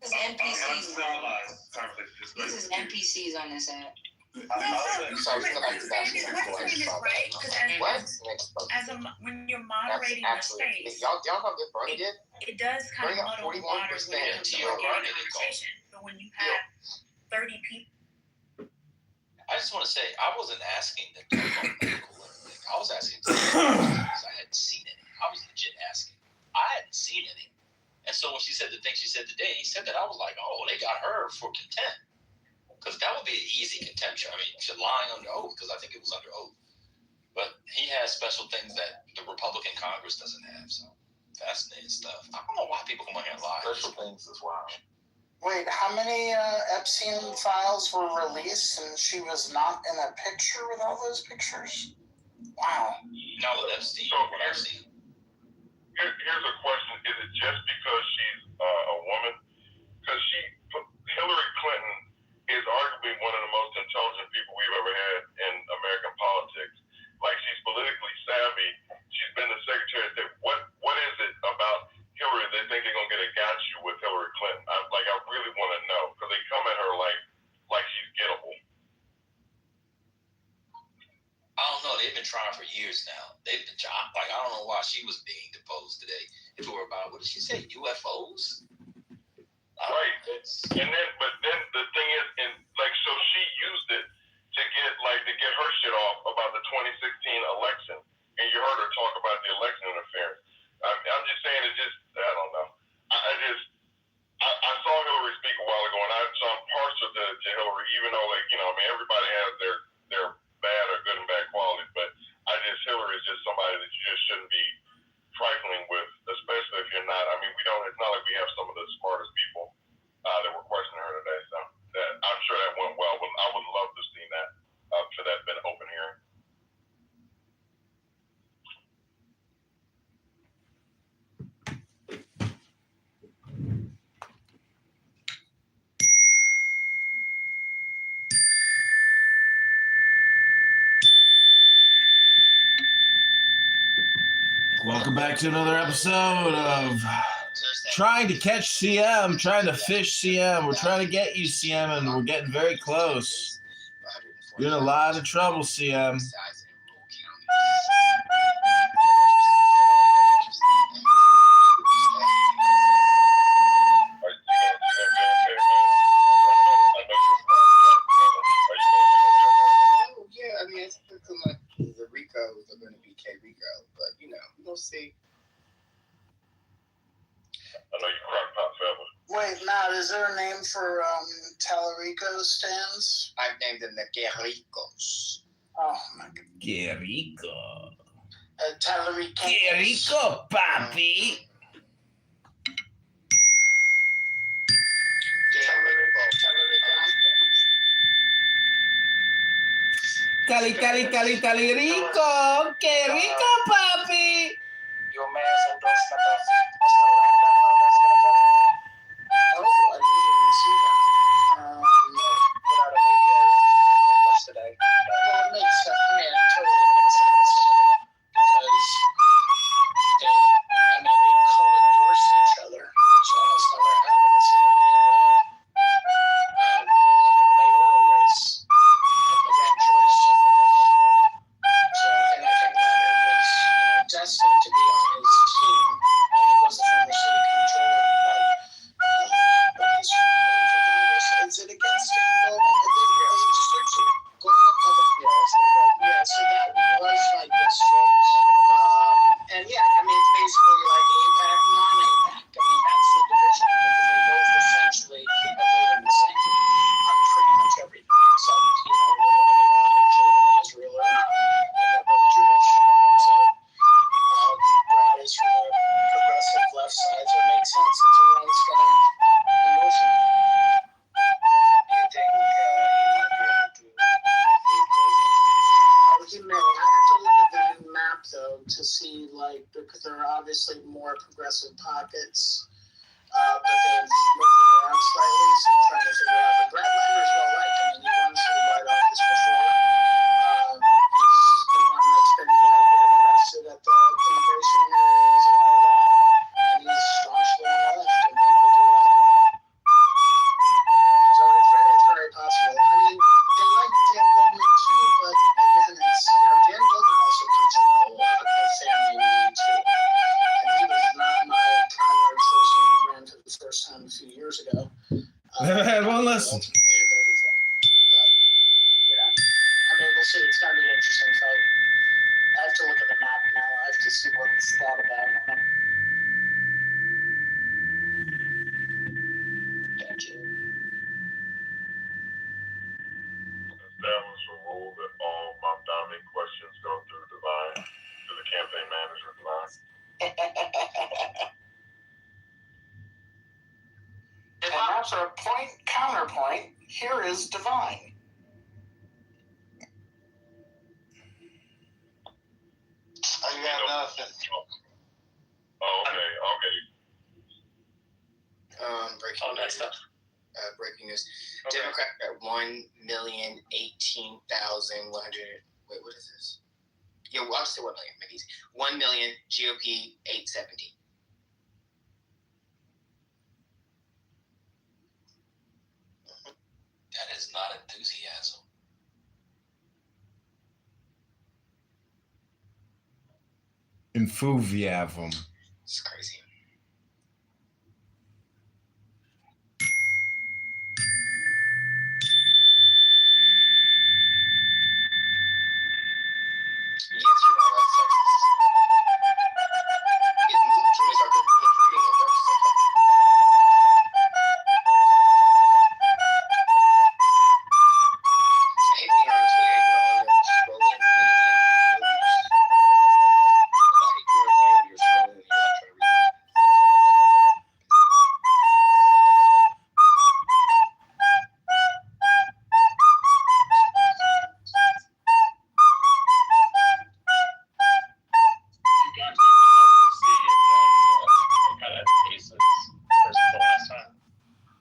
This is NPCs. This is NPCs on this app. When you're moderating the space, y'all don't get Bernie did? It does kind of muddle the waters when it comes to conversation. But when you have 30 people, I just want to say I wasn't asking them to talk about medical or anything. I was asking because I hadn't seen any. I was legit asking. I hadn't seen any, and so when she said the thing she said today, he said that I was like, oh, they got her for contempt. Because that would be an easy contempt. I mean, she's lying under oath, because I think it was under oath. But he has special things that the Republican Congress doesn't have. So fascinating stuff. I don't know why people come on here and lie. Special things as well. Wait, how many Epstein files were released and she was not in a picture with all those pictures? Wow. Not with Epstein. So what I've seen. Here's a question. Is it just because she's a woman? Because Hillary Clinton is arguably one of the most intelligent people we've ever had in American politics. Like, she's politically savvy. She's been the Secretary of State. What is it about Hillary they think they're going to get a got you with Hillary Clinton? I really want to know, because they come at her like she's gettable. I don't know. They've been trying for years now. They've been trying. Like, I don't know why she was being deposed today. If it were about, what did she say, UFOs? Right. But then the thing is, so she used it to get her shit off about the 2016 election. And you heard her talk about the election interference. I'm just saying, I don't know. I saw Hillary speak a while ago, and I'm partial to Hillary, even though, everybody has their bad or good and bad qualities. But Hillary is just somebody that you just shouldn't be trifling with, especially if you're not. I mean, it's not like we have some of the smartest people that were questioning her today. So I'm sure that went well. But I would love to see that for that been open hearing. Welcome back to another episode of Trying to Catch CM, Trying to Fish CM. We're trying to get you, CM, and we're getting very close. You're in a lot of trouble, CM. The Ricos are going to be K Rico, but we'll see. I know you crock pot forever. Wait, Matt, is there a name for Tallarico stands? I've named them the Guerricos. Oh my god. Guerrico. Tallarico. Guerrico, papi. Cali rico. Que rico, papi. Your mayor's endorsement of Mr. Landa, how that's going to go? Oh, I didn't even see that. Put out a video yesterday. Well, it makes sense. I mean, it totally makes sense. Because they co-endorse each other, which almost never happens in the mayoral race of the ranked choice. So, and I think Leonard was, destined to be on his team. He was first time a few years ago. Never had one lesson. Ultimately, of everything. But, yeah, I mean, we'll see. It's going to be an interesting fight. I have to look at the map now. I have to see what it's thought about. Gotcha. Establish a rule that all Mount Dominic questions go through Divine, to the campaign manager Divine. And that's our point counterpoint. Here is Divine. I got nothing. Oh, okay. Breaking Oh, nice news. stuff. Breaking news. Okay. Democrat at 1,018,100. Wait, what is this? Yeah, well, I'll say 1 million. Make it easy. 1 million. GOP 870. That is not enthusiasm. Enthusiasm. It's crazy. Yes, you know, that's sexist. It moved to me, so I could finish reading it. That's so funny. I hate when you're on Twitter and you're already scrolling and then like news. Like you're a fan, you're scrolling and you're not trying to read it. You guys looking up to see if what kind of cases versus the last time?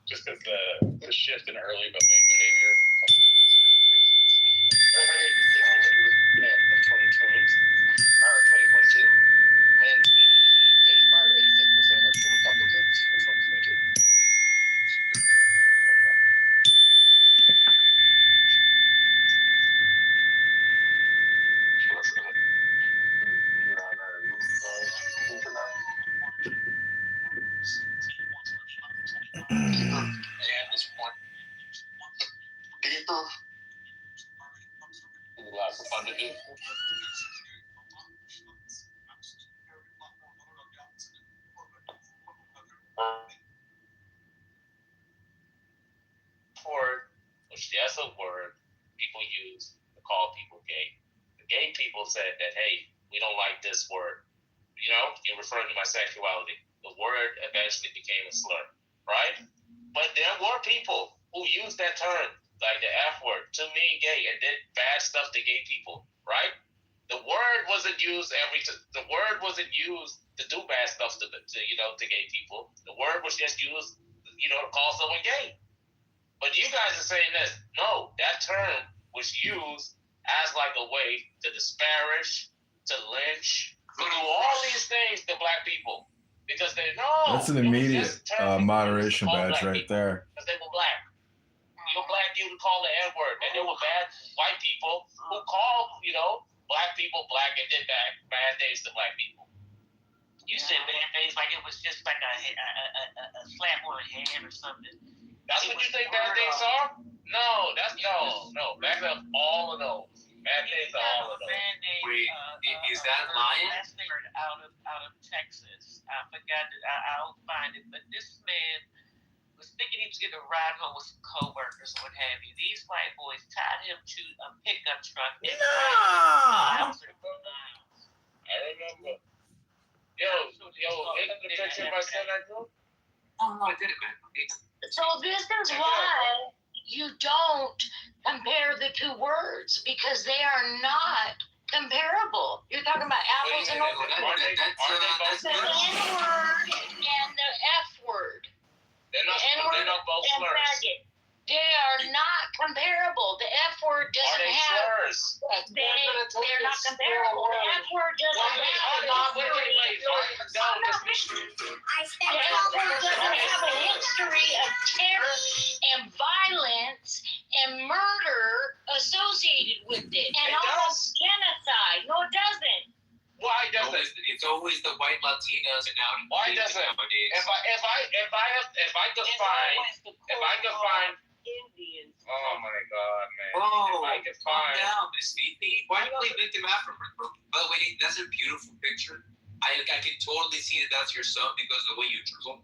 Just because the shift in early voting behavior. Of 2020 or 2022, and 85 or 86% are for Republicans in 2022. And this point, People, a lot of fun to do. Word, which that's a word people use to call people gay. The gay people said that, hey, we don't like this word. You know, you're referring to my sexuality. The word eventually became a slur, right? But there were people who used that term, like the F word, to mean gay and did bad stuff to gay people, right? The word wasn't used the word wasn't used to do bad stuff to gay people. The word was just used, to call someone gay. But you guys are saying this. No, that term was used as like a way to disparage, to lynch, to do all these things to black people. Because they know. That's an immediate moderation badge right there. Because they were black. You're black, you would call the N-word. And there were bad white people who called, black people black and did bad things to black people. You said bad things like it was just like a slap on the head or something. That's what you think bad things are? No, that's no. Back up all of those. Bad things are all of those. Wait, is that lying? Last neighbor out of Texas. I forgot that I'll find it, but this man was thinking he was getting a ride home with some coworkers or what have you. These white boys tied him to a pickup truck and miles and miles. I remember. Yo, ain't the picture of my son I drew? So this is why you don't compare the two words, because they are not comparable. You're talking about apples and oranges. The N-word and the F word. They're not both And slurs. faggot. They are not comparable. The F word Are doesn't they have. slurs? They're not comparable. The F word doesn't have a history. The F word doesn't have a history of terror and violence and murder associated with it, and almost genocide. No, it doesn't. Why doesn't? It's always the white Latinas and now. Why doesn't? Nowadays? If I could find. Indians. Oh my God, man! Oh, if I could calm find. down, Miss Fifi. Why do you play victim afterward, bro? By the way, that's a beautiful picture. I can totally see that that's your son because of the way you drew him,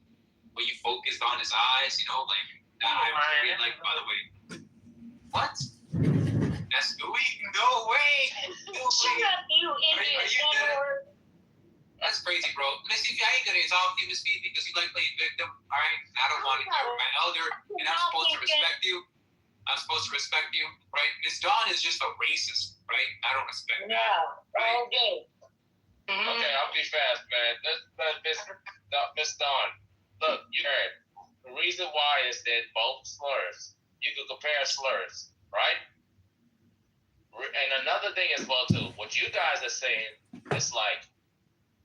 when you focused on his eyes, you know, like I really like. By the way, what? That's no way. Shut up, you Indian N-word. That's crazy, bro. Miss Fifi, I ain't gonna talk to you, Miss Fifi, because you like playing victim. All right, I don't want to. You're my elder, and I'm supposed to respect you. Right? Miss Dawn is just a racist, right? I don't respect that. Right? Okay. Okay, I'll be fast, man. Miss Dawn, look, you heard. The reason why is that both slurs, you can compare slurs, right? And another thing as well, too, what you guys are saying is like,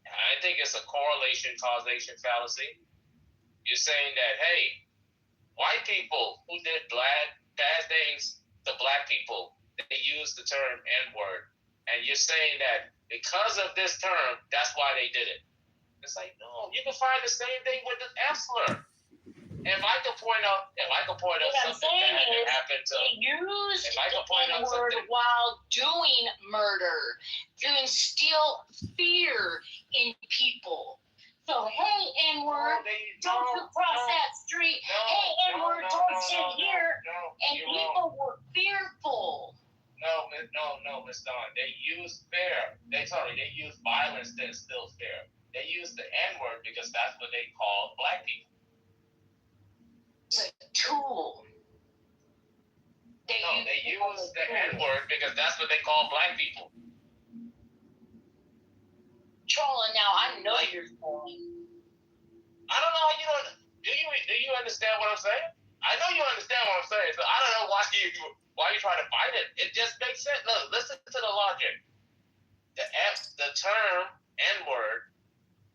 I think it's a correlation causation fallacy. You're saying that, hey, white people who did bad things to black people, they use the term N-word. And you're saying that because of this term, that's why they did it. It's like, no, you can find the same thing with the F slur. If I could point out something that happened to they used if I could point the out N-word something while doing murder to instill fear in people. So, hey, N-word, don't you cross that street. Hey, N-word, don't sit here. And people were fearful. No, Miss Dawn. They use fear. They use violence to instill fear. They use the N-word because that's what they call black people. It's a tool. They use the N-word because that's what they call black people. Trolling now, I know you're trolling. I don't know. Do you understand what I'm saying? I know you understand what I'm saying. So I don't know why you try to fight it. It just makes sense. Look, listen to the logic. The term N-word,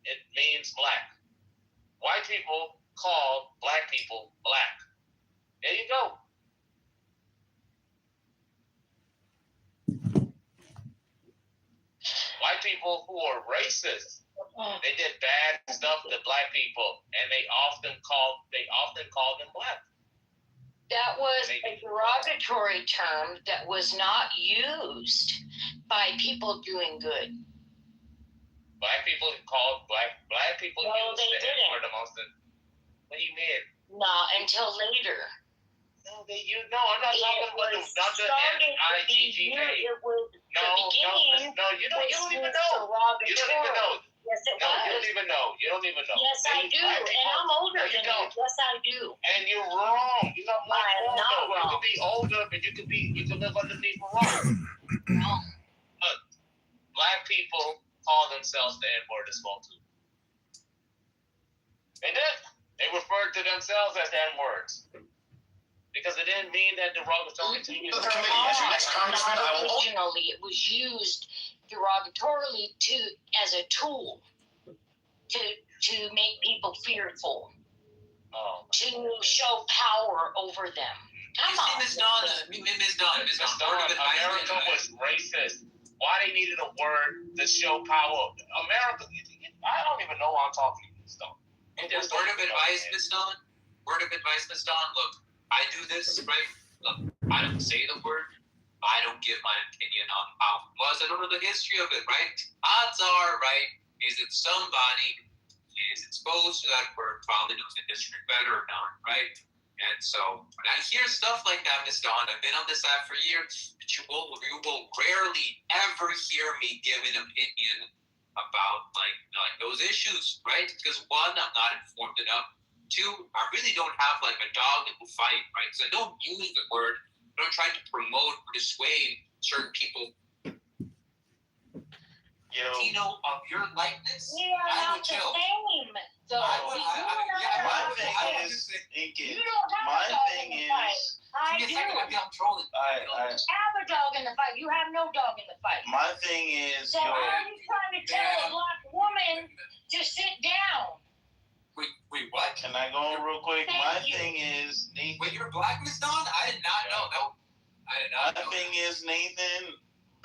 it means black. White people call black people black. There you go. White people who are racist, they did bad stuff to black people, and they often call them black. That was a derogatory term that was not used by people doing good. Black people called black people No, use they the N-word the most. What do you mean? Not until later. No, I'm not talking about not the N-I-G-G-A. It was No, you don't even know. You don't even know. Yes, it No, was. you don't even know. Yes, I do. And I'm older than you. don't. Yes, I do. And you're wrong. You're not I am not wrong. wrong. You could be older, but you can live underneath the rock. Look, black people call themselves the N-word as well too. They did. They referred to themselves as N-words. Because it didn't mean that derogatory to you. Originally, it was used derogatorily as a tool to make people fearful, to show power over them. Come on. Miss Dawn, America was racist. Why they needed a word to show power? America, I don't even know why I'm talking to you, Stone. Word of advice, Miss Dawn. Look, I do this, right? Look, I don't say the word. I don't give my opinion on how it was. I don't know the history of it, right? Odds are, right, is that somebody is exposed to that word, probably knows the history better or not, right? And so when I hear stuff like that, Miss Dawn, I've been on this app for years, but you will rarely ever hear me give an opinion about like those issues, right? Because one, I'm not informed enough. Two, I really don't have like a dog in the fight, right? Because I don't use the word. I don't try to promote or dissuade certain people. Latino of your likeness, We are I not would the kill. same. So My thing is, you don't have a dog in the fight. I Give me a do. second, maybe I'm trolling. I have a dog in the fight. You have no dog in the fight. my thing is, So how are you trying to tell a black woman to sit down? Wait, what? can I go on real quick? Thank My you. thing is, Nathan. Wait, you're black, Miss Dawn? I did not know. No, I did not My know. thing is, Nathan,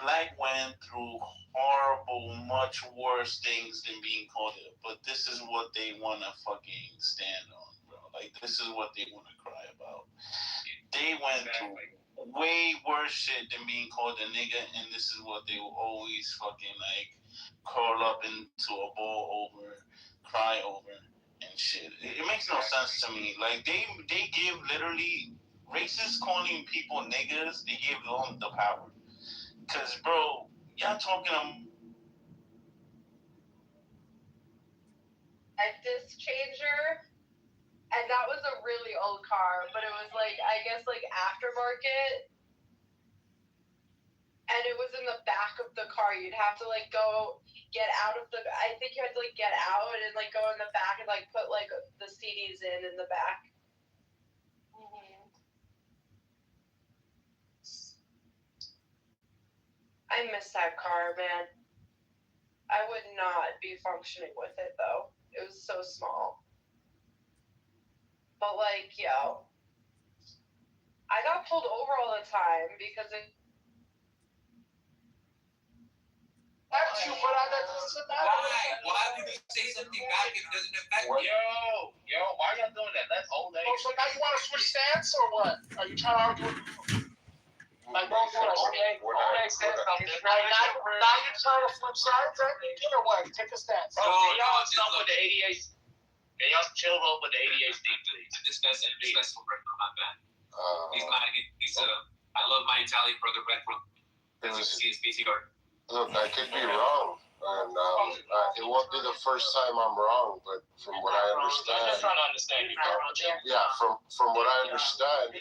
Black went through horrible, much worse things than being called it, but this is what they want to fucking stand on, bro. Like, this is what they want to cry about. They went through way worse shit than being called a nigga, and this is what they will always fucking, like, curl up into a ball over, cry over, and shit. It makes no sense to me. Like, they give literally racists calling people niggas, they give them the power. Cause, bro, y'all talking a disc changer, and that was a really old car, but it was like, I guess, like aftermarket, and it was in the back of the car. You'd have to like go get out of the, I think you had to like get out and like go in the back and like put like the CDs in the back. I miss that car, man. I would not be functioning with it though. It was so small. But like, yo, I got pulled over all the time because it. Why? Why would you say something back if it doesn't affect you? Yo, why y'all doing that? That's old age. So now you want to switch stance or what? Are you trying to argue? Like, bro, Now you're trying to flip sides, or what? Take a stance. Bro, can y'all stop with the ADHD? Can y'all chill up with the ADHD, please? Discuss it. Discuss it. My bad. I love my Italian brother, Brett. As you can see his PTR. Look, I could be wrong, and it won't be the first time I'm wrong. But from what I I'm just understand, trying to understand you, bro. yeah, from what I understand,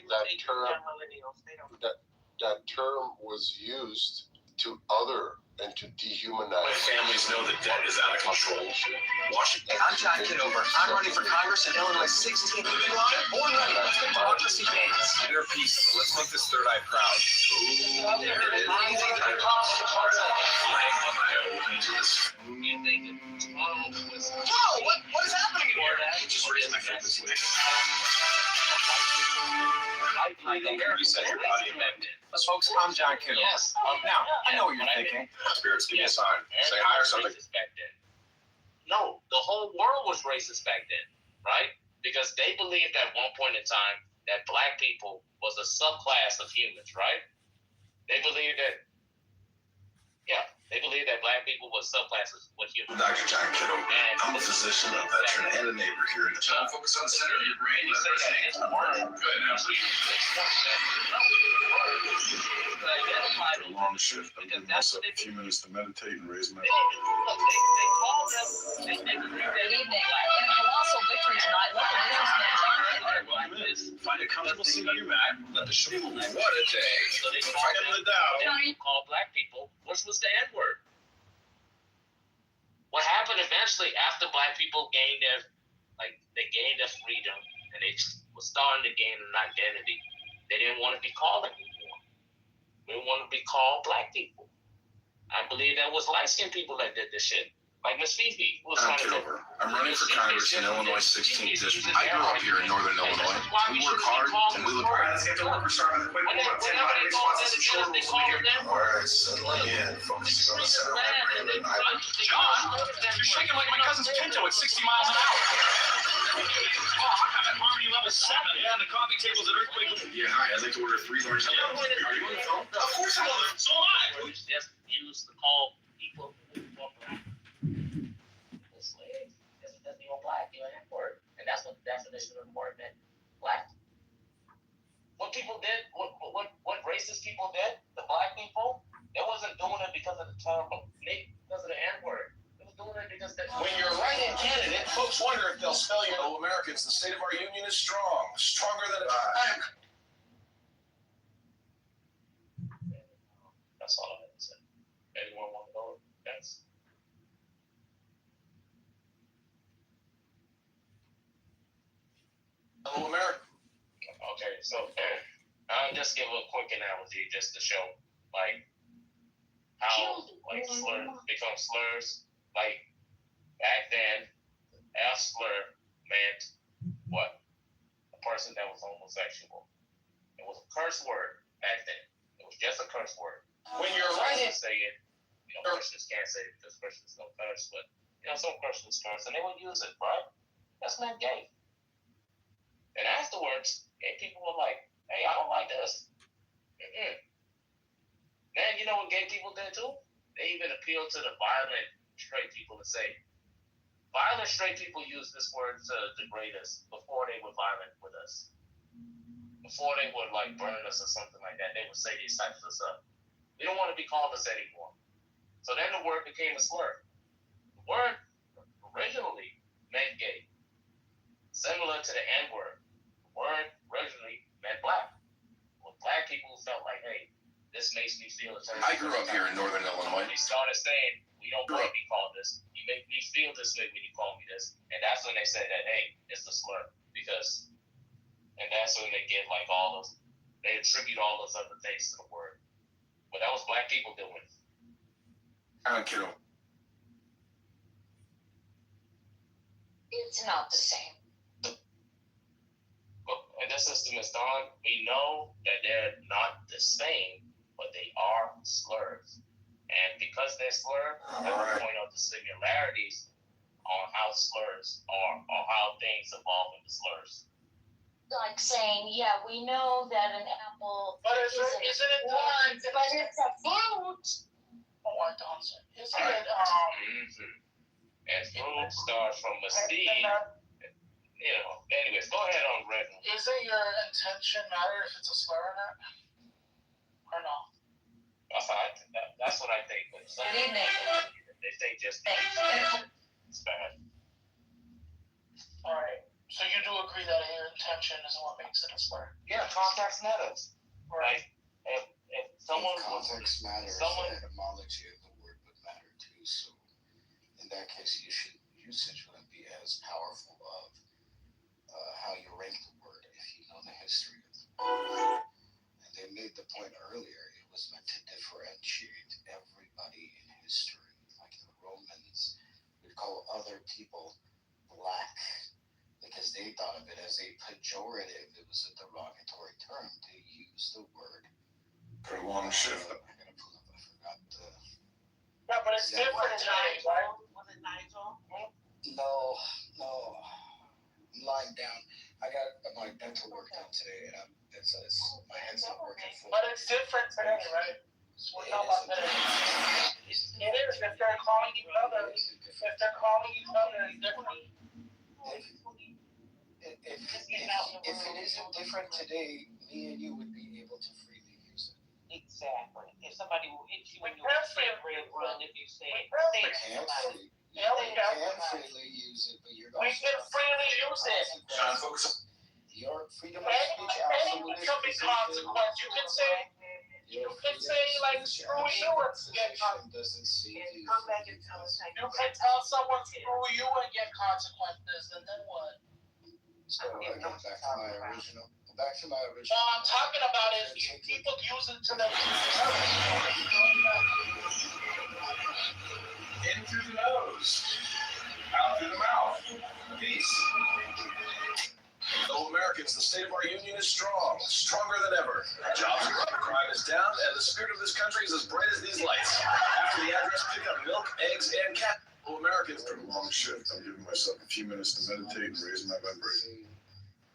that term was used to other and to dehumanize. My families know that debt is out of control. Washington. I'm John Kitover. I'm running for Congress in Illinois 16. Born ready. Let's make democracy dance. They're peaceful. Let's make this third eye proud. Ooh, there it is. Whoa! What is happening in here? Just raise my frequency. I think you said your body amended. Folks, I'm John Kitover. Yes. Now, I know what you're thinking. Spirits, give me a sign. Say hi or something. Back then. No, the whole world was racist back then, right? Because they believed at one point in time that black people was a subclass of humans, right? They believed that, they believed that black people was subclasses with humans. Dr. John Kitover. I'm a physician, a veteran, and a neighbor here in the town. Focus on the center of your brain. You say that it's word. Good. A long shift. I'm giving myself a few minutes to meditate and raise my. They call them. They Good evening. In a colossal victory tonight, local newsman Find a comfortable seat on your mat. Let the show. What a day. So they call black people, which was the N-word. What happened eventually after black people gained their freedom and they were starting to gain an identity, they didn't want to be called anymore. They didn't want to be called black people. I believe that was light-skinned people that did this shit. Like Miss Fifi was I'm Kitover. I'm running for Congress in Illinois 16th District. I grew up here in Northern Illinois. We work hard and we look hard. Let's get to work. We're starting with a quick one. 10 body responses and short rules to begin. All right, settling in. Focusing on the center of my brain. John, you're shaking like my cousin's Pinto at 60 miles an hour. Oh, I'm at Harmony level 7. Yeah, the coffee table's at Earthquake. Yeah, hi. I'd like to order 3 large. Are you on the phone? Of course I'm on the phone. So am I. Just used to call people slaves. That's the old black, N-word. And that's what the definition of the word meant. Black. What people did, what racist people did, the black people, they wasn't doing it because of the term, because of the N-word. They was doing it because when you're a write-in candidate, folks wonder if they'll spell you. Oh, Americans, the state of our union is strong. Stronger than ever. That's all I had to say. Anyone want to go? Yes. Hello, America. Okay, so I'll just give a quick analogy just to show like how like slurs become slurs. Like back then, a slur meant what? A person that was homosexual. It was a curse word back then. It was just a curse word. When you're writing, say it. Christians can't say it because Christians don't curse, but some Christians curse and they would use it, right? That's not gay. And afterwards, gay people were like, "Hey, I don't like this." Then you know what gay people did too? They even appealed to the violent straight people to say, violent straight people use this word to degrade us before they were violent with us. Before they would like burn us or something like that, they would say these types of stuff. We don't want to be called this anymore. So then the word became a slur. The word originally meant gay, similar to the N-word. The word originally meant black. Well, black people felt like, hey, this makes me feel a certain I grew up here in Northern Illinois. They started saying, we don't want to be called this. You make me feel this way when you call me this. And that's when they said that, hey, it's a slur. And that's when they get like they attribute all those other things to the word. But that was black people doing it. Kiddo. It's not the same. And this is to Ms. Dawn. We know that they're not the same, but they are slurs. And because they're slurs, I will point out the similarities on how slurs are, or how things evolve into slurs. Like saying, yeah, we know that an apple But isn't it one, but it's a fruit. Oh, I don't say. Isn't it And fruit starts from a seed. Anyways, go ahead on Red. Isn't your intention matter if it's a slur or not? Or no? That's what I think. But Good evening. If they just it's bad. All right. So you do agree that your intention is what makes it a slur? Yeah, context matters. Right. If someone context matters, the etymology of the word would matter too. So in that case, usage wouldn't be as powerful of how you rank the word if you know the history of the word. And they made the point earlier, it was meant to differentiate everybody in history. Like the Romans would call other people black because they thought of it as a pejorative. It was a derogatory term. They used the word. Pretty long shift. I gotta pull up. I forgot the. Yeah, but it's different today, right? Was it Nigel? No. I'm lying down. I got my dental work done today, and my head's not working fully. But it's different today, right? So we're talking about today. It is. If they're calling each other, it's different. If it isn't different today, me and you would be able to freely use it. Exactly. If somebody will hit you in your run, if you say You can't freely use it, but you're We can freely use it. John, focus. Your freedom of speech absolutely Anything can be consequence. You can say like screw you and get consequences. Doesn't see you. come back and tell us. You can tell someone screw you and get consequences, and then what? So again, back to my original. All I'm talking about is people use it to their In through the nose, out through the mouth. Peace. Fellow Americans, the state of our union is strong, stronger than ever. Jobs are up, crime is down, and the spirit of this country is as bright as these lights. After the address, pick up milk, eggs, and cat. Fellow Americans, After a long shift, I'm giving myself a few minutes to meditate and raise my vibration.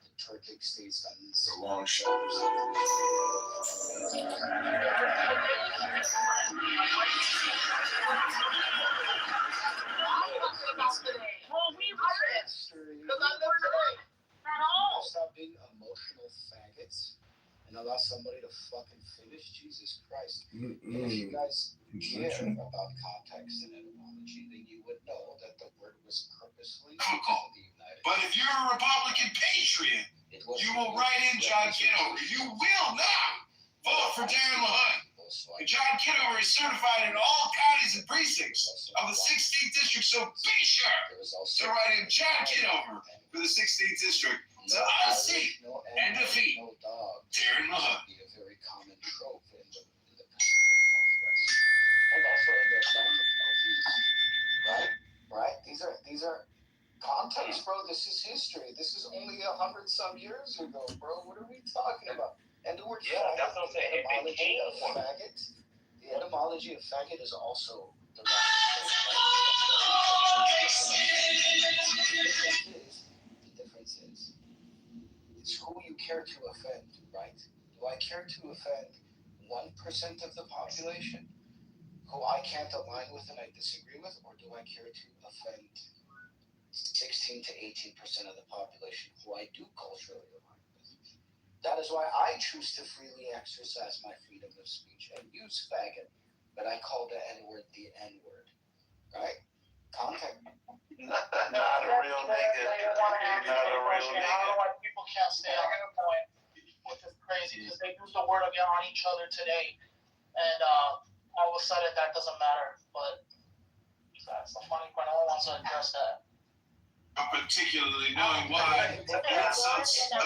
The Turkic states After a long shift. Well, we heard it. Because I live today. At all. Stop being emotional faggots and allow somebody to fucking finish. Jesus Christ. And if you guys care about context and etymology, then you would know that the word was purposely used in the United But if you're a Republican patriot, you will write in John Kitover. You will not vote for Darren LaHood. John Kitover is certified in all counties and precincts of the 16th district, so be sure to write in John Kitover for the 16th district to unseat and defeat Darren LaHood. Be a very common trope in the Pacific Northwest and also in the Atlantic Northeast. Right? These are context, bro. This is history. This is only 100-some years ago, bro. What are we talking about? And the word that's what I'm saying. etymology of faggot The etymology of faggot is also the The difference is, it's who you care to offend, right? Do I care to offend 1% of the population who I can't align with and I disagree with, or do I care to offend 16 to 18% of the population who I do culturally align with? That is why I choose to freely exercise my freedom of speech and use faggot, but I call the N-word the N-word, right? Contact me. Not a real nigga. Not a real nigga. I don't know why people can't stay on the point, which is crazy, because they use the word of on each other today, and all of a sudden that doesn't matter. But that's the funny part. No one wants to address that. Particularly knowing why. Americans, the state of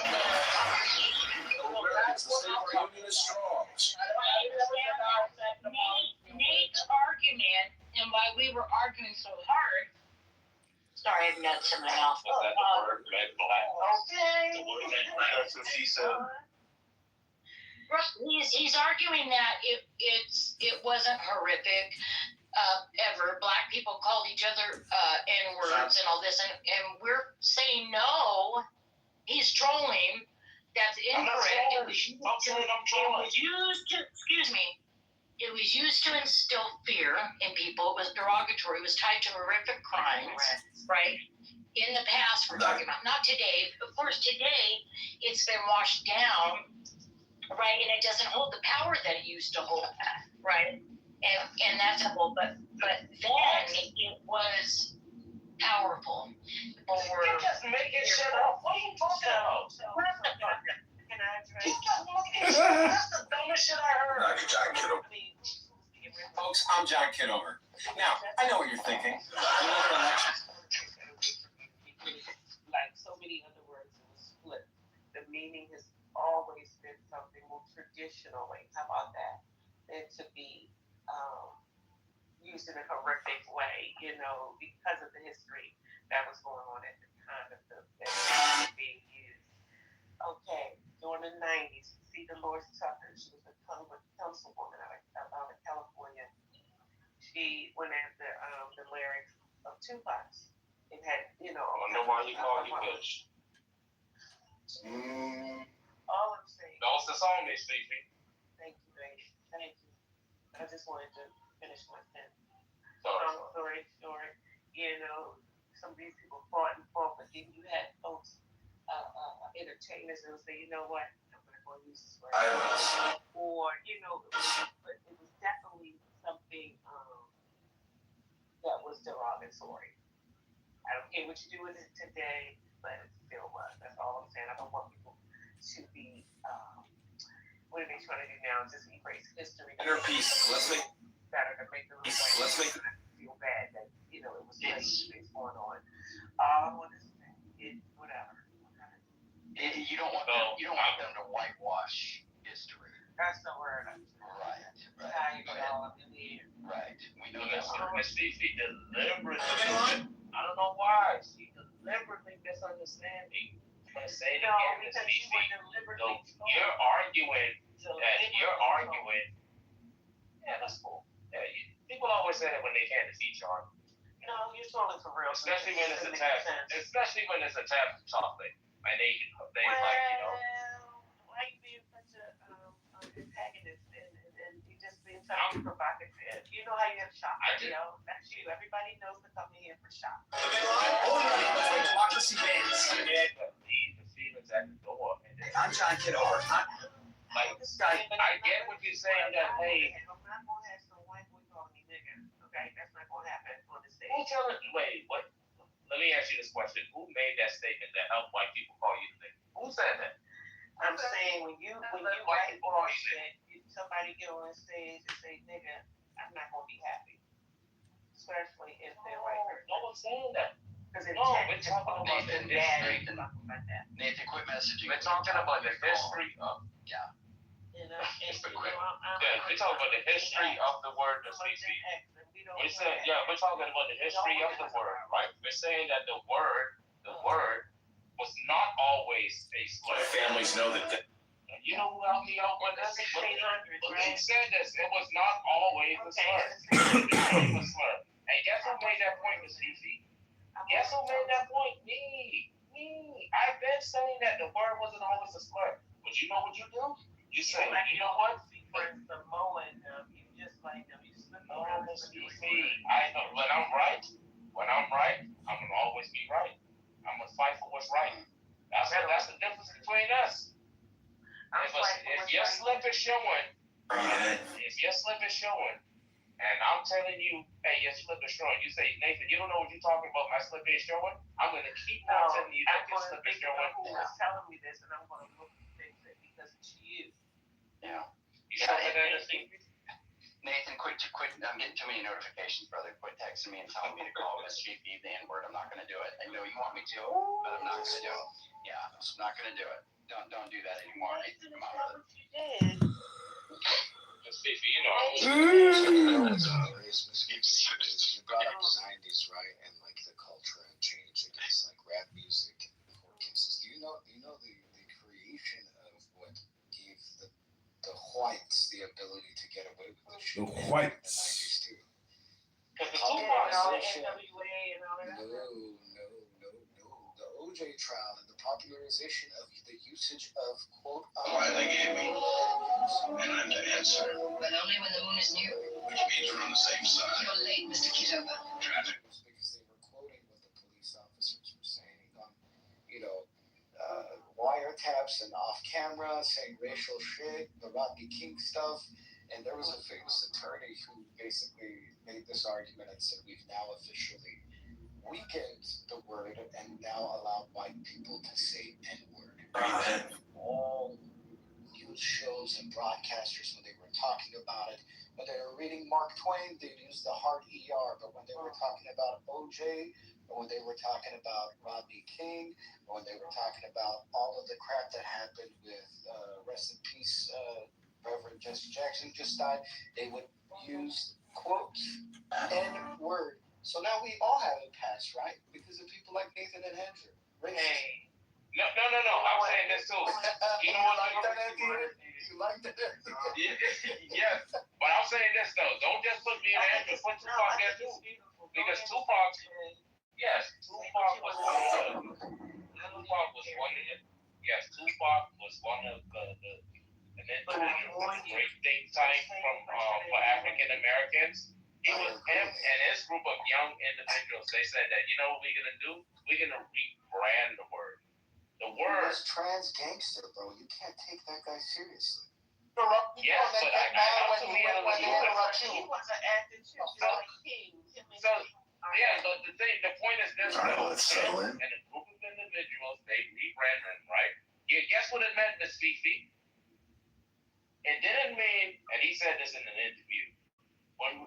our union is strong. Nate's argument, and why we were arguing so hard. Sorry, I have nuts in my mouth. Was that the word red flag? Okay. The word red flag. That's what she said. He's arguing that it wasn't horrific ever. Black people called each other N-words and all this, and we're saying no. He's trolling. That's incorrect. It was used to, excuse me. It was used to instill fear in people. It was derogatory. It was tied to horrific crimes, right? In the past, we're talking about, not today. Of course, today it's been washed down, right? And it doesn't hold the power that it used to hold, right? And that's a whole. But then it was powerful. You're just making shit up. What are you talking about? Can I address? That's the dumbest shit I heard. Dr. John Kitover. Folks, I'm John Kitover. Now, I know what you're thinking. Another election. Like so many other words, it was split. The meaning has always been something more traditionally. How about that? Than to be used in a horrific way, because of the history that was going on at the time of that was being used. Okay, during the 90s, see Dolores Tucker, she was a councilwoman out of California. She went after the lyrics of Tupac. It had, I wonder why you call you bitch. All I'm saying. Don't the song, Miss Fifi. Thank you, baby. Thank you. I just wanted to finish my sentence. Sorry. Story. Some of these people fought, but then you had folks, entertainers who would say, you know what, I'm going to go use this word. Or, but it was definitely something that was derogatory. I don't care what you do with it today, but it still was. That's all I'm saying. I don't want people to be, what are they trying to do now? Just erase history. Inner peace. Let's make better to make them feel bad that it was things going on. I want to say whatever. You don't want them to whitewash history. That's the word. Right. Right. We know Miss that. Fifi deliberately. I don't know why she deliberately misunderstand me. I'm gonna say it again, Miss Fifi. You're arguing that you're arguing. Yeah, that's cool. Yeah, people always say that when they can't defeat you. No, you're talking for real. Especially when it's a taboo topic. And they why you being such a antagonist and you just being such a provocative? You know how you have shock video? That's you. Everybody knows to come in here for shock. democracy bans. Leave the feelings at the door. I'm John Kitover. I get what you're saying that, hey. I'm not going to have some white boy calling me nigga. Okay? That's not going to happen on the stage. Wait, what? Let me ask you this question. Who made that statement that help white people call you the nigga? Who said that? I'm saying when you white boy shit, somebody get on the stage and say nigga, I'm not going to be happy. Especially if they're white person. No one's saying that. Because we're talking about the history. Nathan, quit messaging. We're talking about the history of. Yeah. We're talking about the history of the word that's speaking. We're talking about the history of the word, right? We're saying that the word was not always a slur. Families know that. You You know who helped me out with this? He said this. It was not always a slur. It became a slur. And guess who made that point, Miss Fifi? Guess who made that point? Me. I've been saying that the word wasn't always a slur. But you know what you do? You say, you know what? No, Miss Fifi. I know. When I'm right, I'm gonna always be right. I'm gonna fight for what's right. That's the difference between us. If your slip is showing, and I'm telling you, hey, your slip is showing, you say, Nathan, you don't know what you're talking about. My slip is showing. I'm gonna keep on telling you that your slip is showing. Who was telling me this, and I'm gonna look and fix it because it's you. Yeah. You show me that as Nathan, quit. I'm getting too many notifications, brother. Quit texting me and telling me to call Miss GP the N-word. I'm not going to do it. I know you want me to, but I'm not going to do it. Yeah, I'm just not going to do it. Don't do that anymore, Nathan. Come on, brother. Miss Fifi, you know. You brought up the 90s, right? And like the culture had changed against like rap music and court cases. Do you know the creation of what gave the whites the ability to get away with this shit? The whites. In the 90s too. Because the popularization. No. The OJ trial and the popularization of the usage of quote. Why they gave me, and I'm the answer. But only when the moon is new. Which means we're on the same side. You're late, Mr. Kitover. Traffic. Because they were quoting what the police officers were saying on, wiretaps and off camera, saying racial shit, the Rodney King stuff. And there was a famous attorney who basically made this argument and said we've now officially weakened the word and now allowed white people to say N-word. All news shows and broadcasters, when they were talking about it, when they were reading Mark Twain, they'd use the hard ER, but when they were talking about OJ, or when they were talking about Rodney King, or when they were talking about all of the crap that happened with rest in peace, Reverend Jesse Jackson just died, they would use quotes, N-word. So now we all have a pass, right? Because of people like Nathan and Andrew. Hey. No. I'm saying this too. You know what? You like that? Yes. But I'm saying this though. Don't just put me in Andrew. Put Tupac there too. Because Tupac was one of the an individual with great think tank for African Americans. He was him and his group of young individuals. They said that, you know what we're gonna do? We're gonna rebrand the word. The word. He's trans gangster, bro. You can't take that guy seriously. Yes, but I to me when they interrupt you. He was an acting too. The point is this. All right, let's settle in. And a group of individuals, they rebranded him, right? Yeah, guess what it meant, Miss Fifi? It didn't mean, and he said this in an interview, when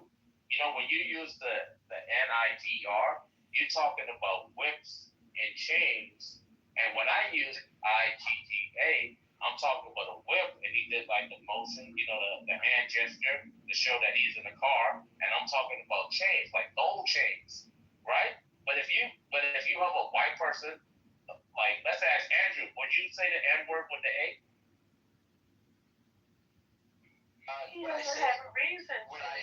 you use the NITR, you're talking about whips and chains. And when I use IGGA, I'm talking about a whip, and he did like the motion, the hand gesture to show that he's in the car. And I'm talking about chains, like gold chains, right? But if you have a white person, like let's ask Andrew, would you say the N-word with the A? He doesn't have a reason. Would I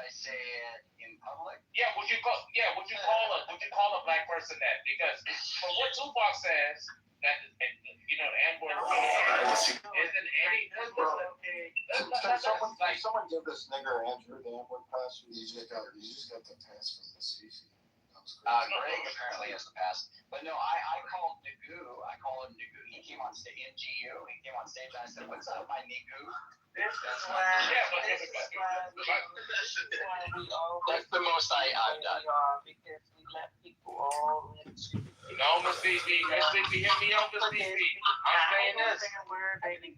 say it in public? Yeah, would you call a black person that? Because from what Tupac says, that the N-word isn't any. Someone give this nigger Andrew the N-word pass. You just got the pass from the CC. Greg apparently has the pass, but no, I called Nagu. I called him Nagu. He came on stage. NGU. He came on stage and I said, "What's up, my Nagu?" This is why we all. That's the most I've done. Because we let people all into. No, Miss Fifi, hear me out, Miss Fifi. I'm saying this. Let me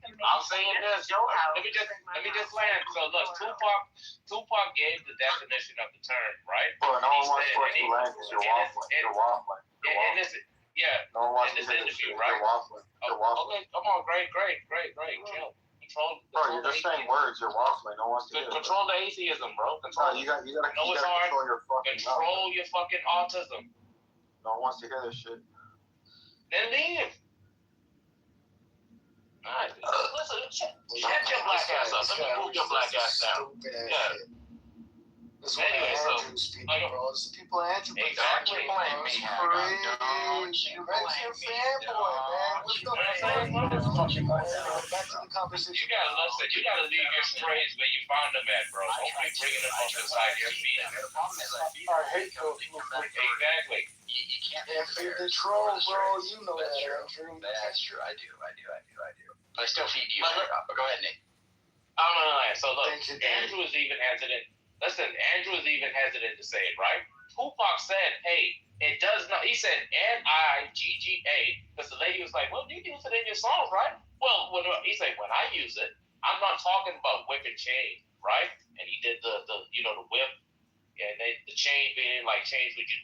just land. So look, Tupac gave the definition of the term, right? Well, no one wants to land because you're waffling. No one wants to in this interview, right? You're waffling. Okay, come on, great. Chill. Control Bro, you're just saying words. You're waffling. No one wants to hear it. Control the atheism, bro. You gotta control your fucking Control your fucking autism. No one wants to hear this shit. Then leave. Alright. Listen, Shut your black ass up. Let me move your black ass down. Yeah. That's why Andrew's people, bro. It's the people Andrew brings. Exactly. Don't you blame fanboy, man. What's the back to the conversation. You gotta listen. You gotta leave your sprays where you found them at, bro. Don't be bringing them up inside your feet. The problem is I hate those people. Exactly. You can't feed the troll, bro. You know that, Andrew. That's true. I do. But I still feed you. But go ahead, Nick. I'm gonna lie. So look, Andrew is even hesitant. Listen, Andrew is even hesitant to say it, right? Tupac said, hey, it does not, he said N-I-G-G-A, because the lady was like, well, you use it in your songs, right? Well, he said, when I use it, I'm not talking about whip and chain, right? And he did the whip, and the chain being like chains would you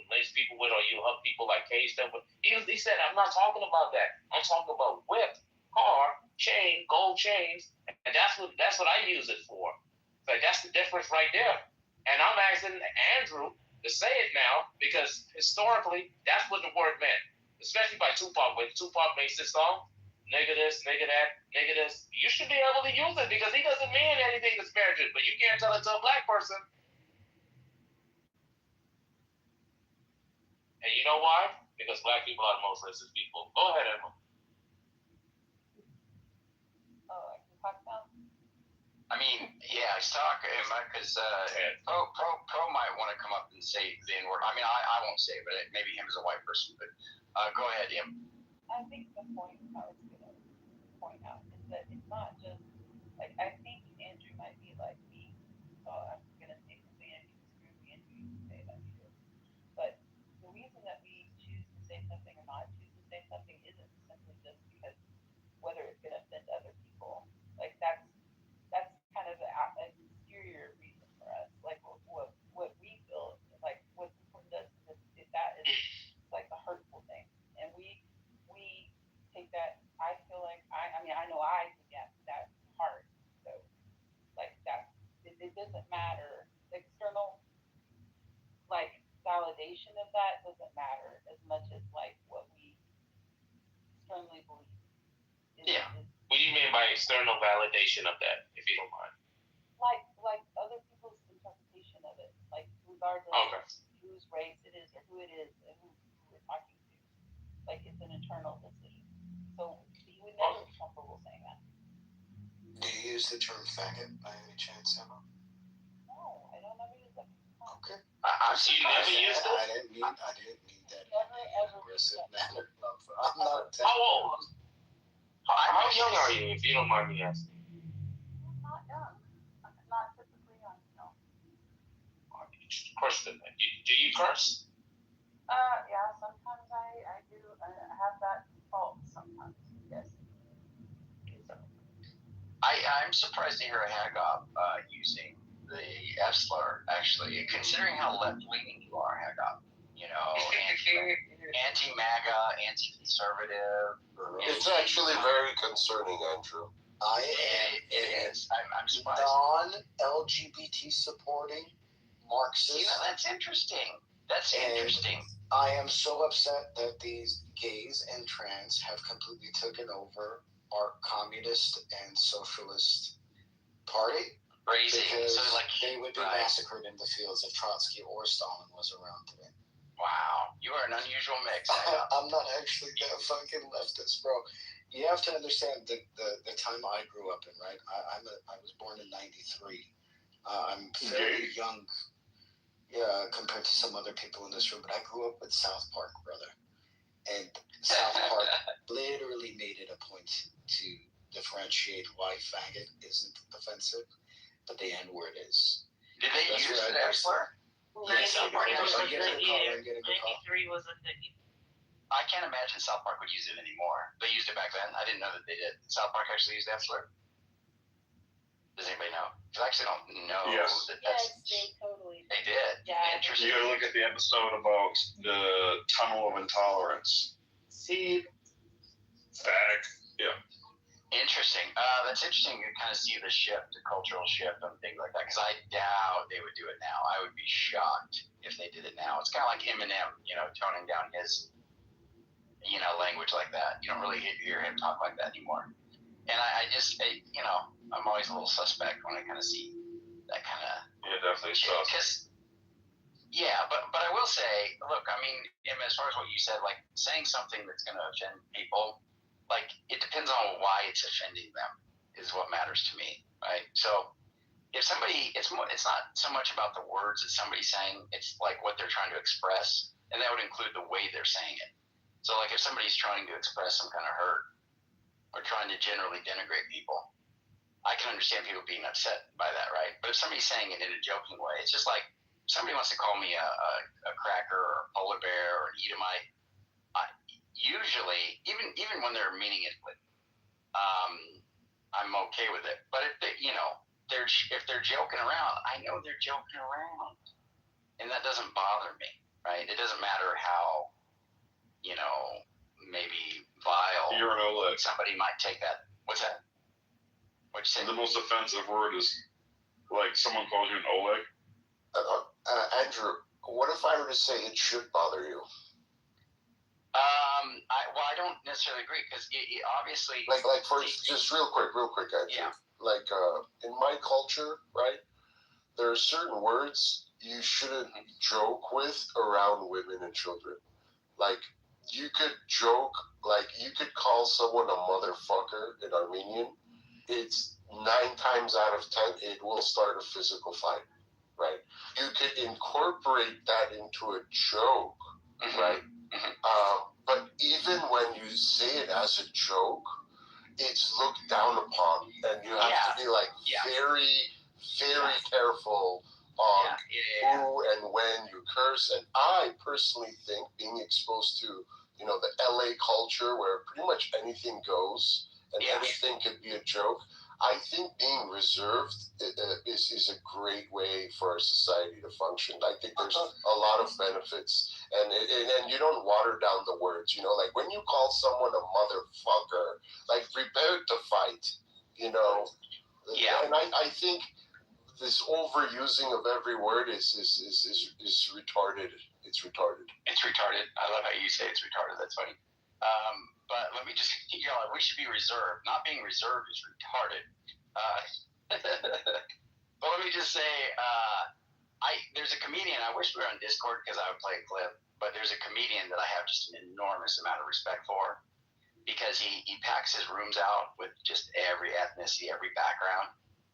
lace people with, or you help people like cage them with. He said, I'm not talking about that. I'm talking about whip, car, chain, gold chains, and that's what I use it for. So that's the difference right there. And I'm asking Andrew to say it now because historically, that's what the word meant. Especially by Tupac. When Tupac makes this song, nigga this, nigga that, nigga this, you should be able to use it because he doesn't mean anything disparaging, but you can't tell it to a black person. And you know why? Because black people are the most racist people. Go ahead, Emma. I mean, yeah, I talk because Pro might want to come up and say the N-word. I mean, I won't say it, but maybe him as a white person. But go ahead, Em. I think the point I was going to point out is that it's not just, like, I think Andrew might be like me. So I'm going to say something and disagree with Andrew. You can say that too. But the reason that we choose to say something or not choose to say something isn't simply just because whether it's going to offend other people. Like, that's kind of an exterior reason for us. Like what we feel, like what's important to us is that is like the hurtful thing, and we take that. I feel like I mean I know I take that hard. So like that it doesn't matter. The external like validation of that doesn't matter as much as like what we externally believe. What do you mean by external validation of that, if you don't mind? Like other people's interpretation of it, like regardless of whose race it is or who it is and who we're talking to. Like it's an internal decision. So you would never be comfortable saying that. Do you use the term faggot by any chance, Emma? No, I don't ever use that. Okay. You never used it? I didn't mean that in an aggressive manner. I'm not. How old? How young are you, if you don't mind me asking? I'm not young. I'm not typically young, no. Curse them. Do you curse? Yeah, sometimes I do. I have that fault sometimes, yes. I'm surprised to hear a Hagop using the F slur, actually, considering how left-leaning you are, Hagop. You know, anti-MAGA, anti-conservative. It's actually very concerning, Andrew. It is. I'm surprised. Non-LGBT supporting Marxist. You know, that's interesting. That's interesting. I am so upset that these gays and trans have completely taken over our communist and socialist party. Crazy. Because So like they would be massacred in the fields if Trotsky or Stalin was around today. Wow, you are an unusual mix. I'm not actually that fucking leftist, bro. You have to understand the time I grew up in, right? I was born in '93. I'm fairly young, compared to some other people in this room, but I grew up with South Park, brother. And South Park literally made it a point to differentiate why faggot isn't offensive, but the N-word is. Did they use that slur? Yeah, South Park was a thing. I can't imagine South Park would use it anymore. They used it back then. I didn't know that they did. South Park actually used that slur? Does anybody know? Because I actually don't know. Yes. They totally did. They did. Yeah. Interesting. You gotta look at the episode about the tunnel of intolerance. See, fag. Yeah. Interesting. That's interesting to kind of see the shift, the cultural shift and things like that, because I doubt they would do it now. I would be shocked if they did it now. It's kind of like Eminem, toning down his, language like that. You don't really hear him talk like that anymore. And I just, I'm always a little suspect when I kind of see that kind of. Yeah, definitely. But I will say, look, I mean, as far as what you said, like saying something that's going to offend people, like it depends on why it's offending them is what matters to me, right? So if somebody, it's not so much about the words that somebody's saying, it's like what they're trying to express, and that would include the way they're saying it. So like if somebody's trying to express some kind of hurt or trying to generally denigrate people, I can understand people being upset by that, right? But if somebody's saying it in a joking way, it's just like somebody wants to call me a cracker or a polar bear or an Edomite. Usually, even when they're meaning it, I'm okay with it. But if they're joking around, I know they're joking around, and that doesn't bother me, right? It doesn't matter how, maybe vile. You're an Oleg. Somebody might take that. What's that? What'd you say? The most offensive word is like someone calls you an Oleg. Andrew, what if I were to say it should bother you? I don't necessarily agree because obviously. Like for just real quick, Andrew. Yeah. Like in my culture, right? There are certain words you shouldn't joke with around women and children. Like you could joke, like you could call someone a motherfucker in Armenian. It's 9 times out of 10 it will start a physical fight, right? You could incorporate that into a joke, right? But even when you say it as a joke, it's looked down upon, and you have to be like very, very careful on who and when you curse. And I personally think being exposed to, the LA culture where pretty much anything goes and anything could be a joke, I think being reserved is a great way for our society to function. I think there's a lot of benefits, and you don't water down the words. Like when you call someone a motherfucker, like prepare to fight. And I think this overusing of every word is retarded. It's retarded. It's retarded. I love how you say it's retarded. That's funny. But let me just, we should be reserved. Not being reserved is retarded. But let me just say, there's a comedian, I wish we were on Discord because I would play a clip, but there's a comedian that I have just an enormous amount of respect for because he packs his rooms out with just every ethnicity, every background.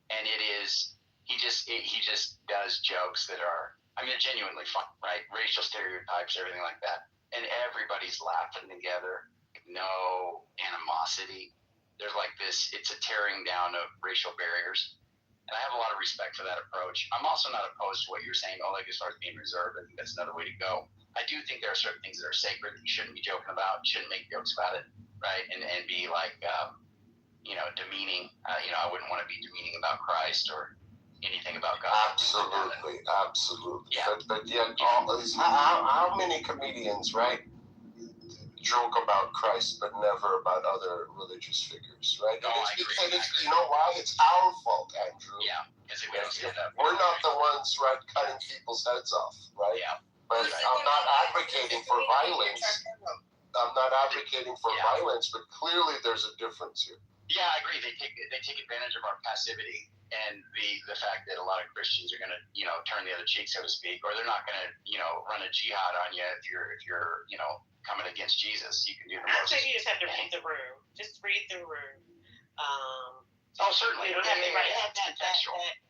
And he just does jokes that are, they're genuinely fun, right? Racial stereotypes, everything like that. And everybody's laughing together. No animosity. There's like this, it's a tearing down of racial barriers. And I have a lot of respect for that approach. I'm also not opposed to what you're saying, like as far as being reserved. I think that's another way to go. I do think there are certain things that are sacred that you shouldn't be joking about, shouldn't make jokes about it, right? And be like, demeaning. I wouldn't want to be demeaning about Christ or anything about God. Absolutely. Yeah. But yet, how many comedians, right, joke about Christ but never about other religious figures, right? No, I agree. You know why? It's our fault, Andrew. Yeah, because we don't stand up. We're not the ones, right, cutting people's heads off, right? Yeah. But I'm not advocating for violence. But clearly there's a difference here. Yeah, I agree. They take advantage of our passivity and the fact that a lot of Christians are going to, turn the other cheek, so to speak, or they're not going to, run a jihad on you if you're, coming against Jesus. You can do the most. I think you just have to read the room. Just read the room. Certainly. You don't have to have that.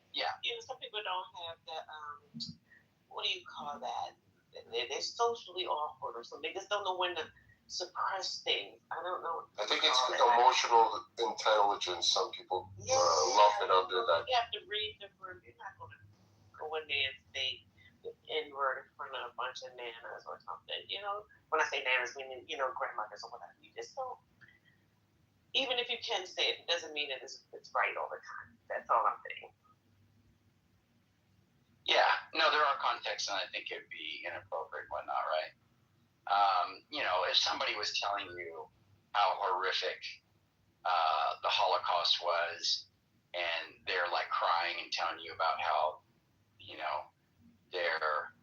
Yeah. Some people don't have that. What do you call that? They're socially awkward or something. They just don't know when to suppress things. I don't know. I think it's emotional intelligence. Some people lump it under that. You have to read the room. You're not going to go in there and say N-word in front of a bunch of nanas or something. When I say nanas, meaning, grandmothers or whatever. You just don't. Even if you can say it, it doesn't mean that it's right all the time. That's all I'm saying. Yeah. No, there are contexts, and I think it would be inappropriate and whatnot, right? If somebody was telling you how horrific the Holocaust was, and they're like crying and telling you about how, their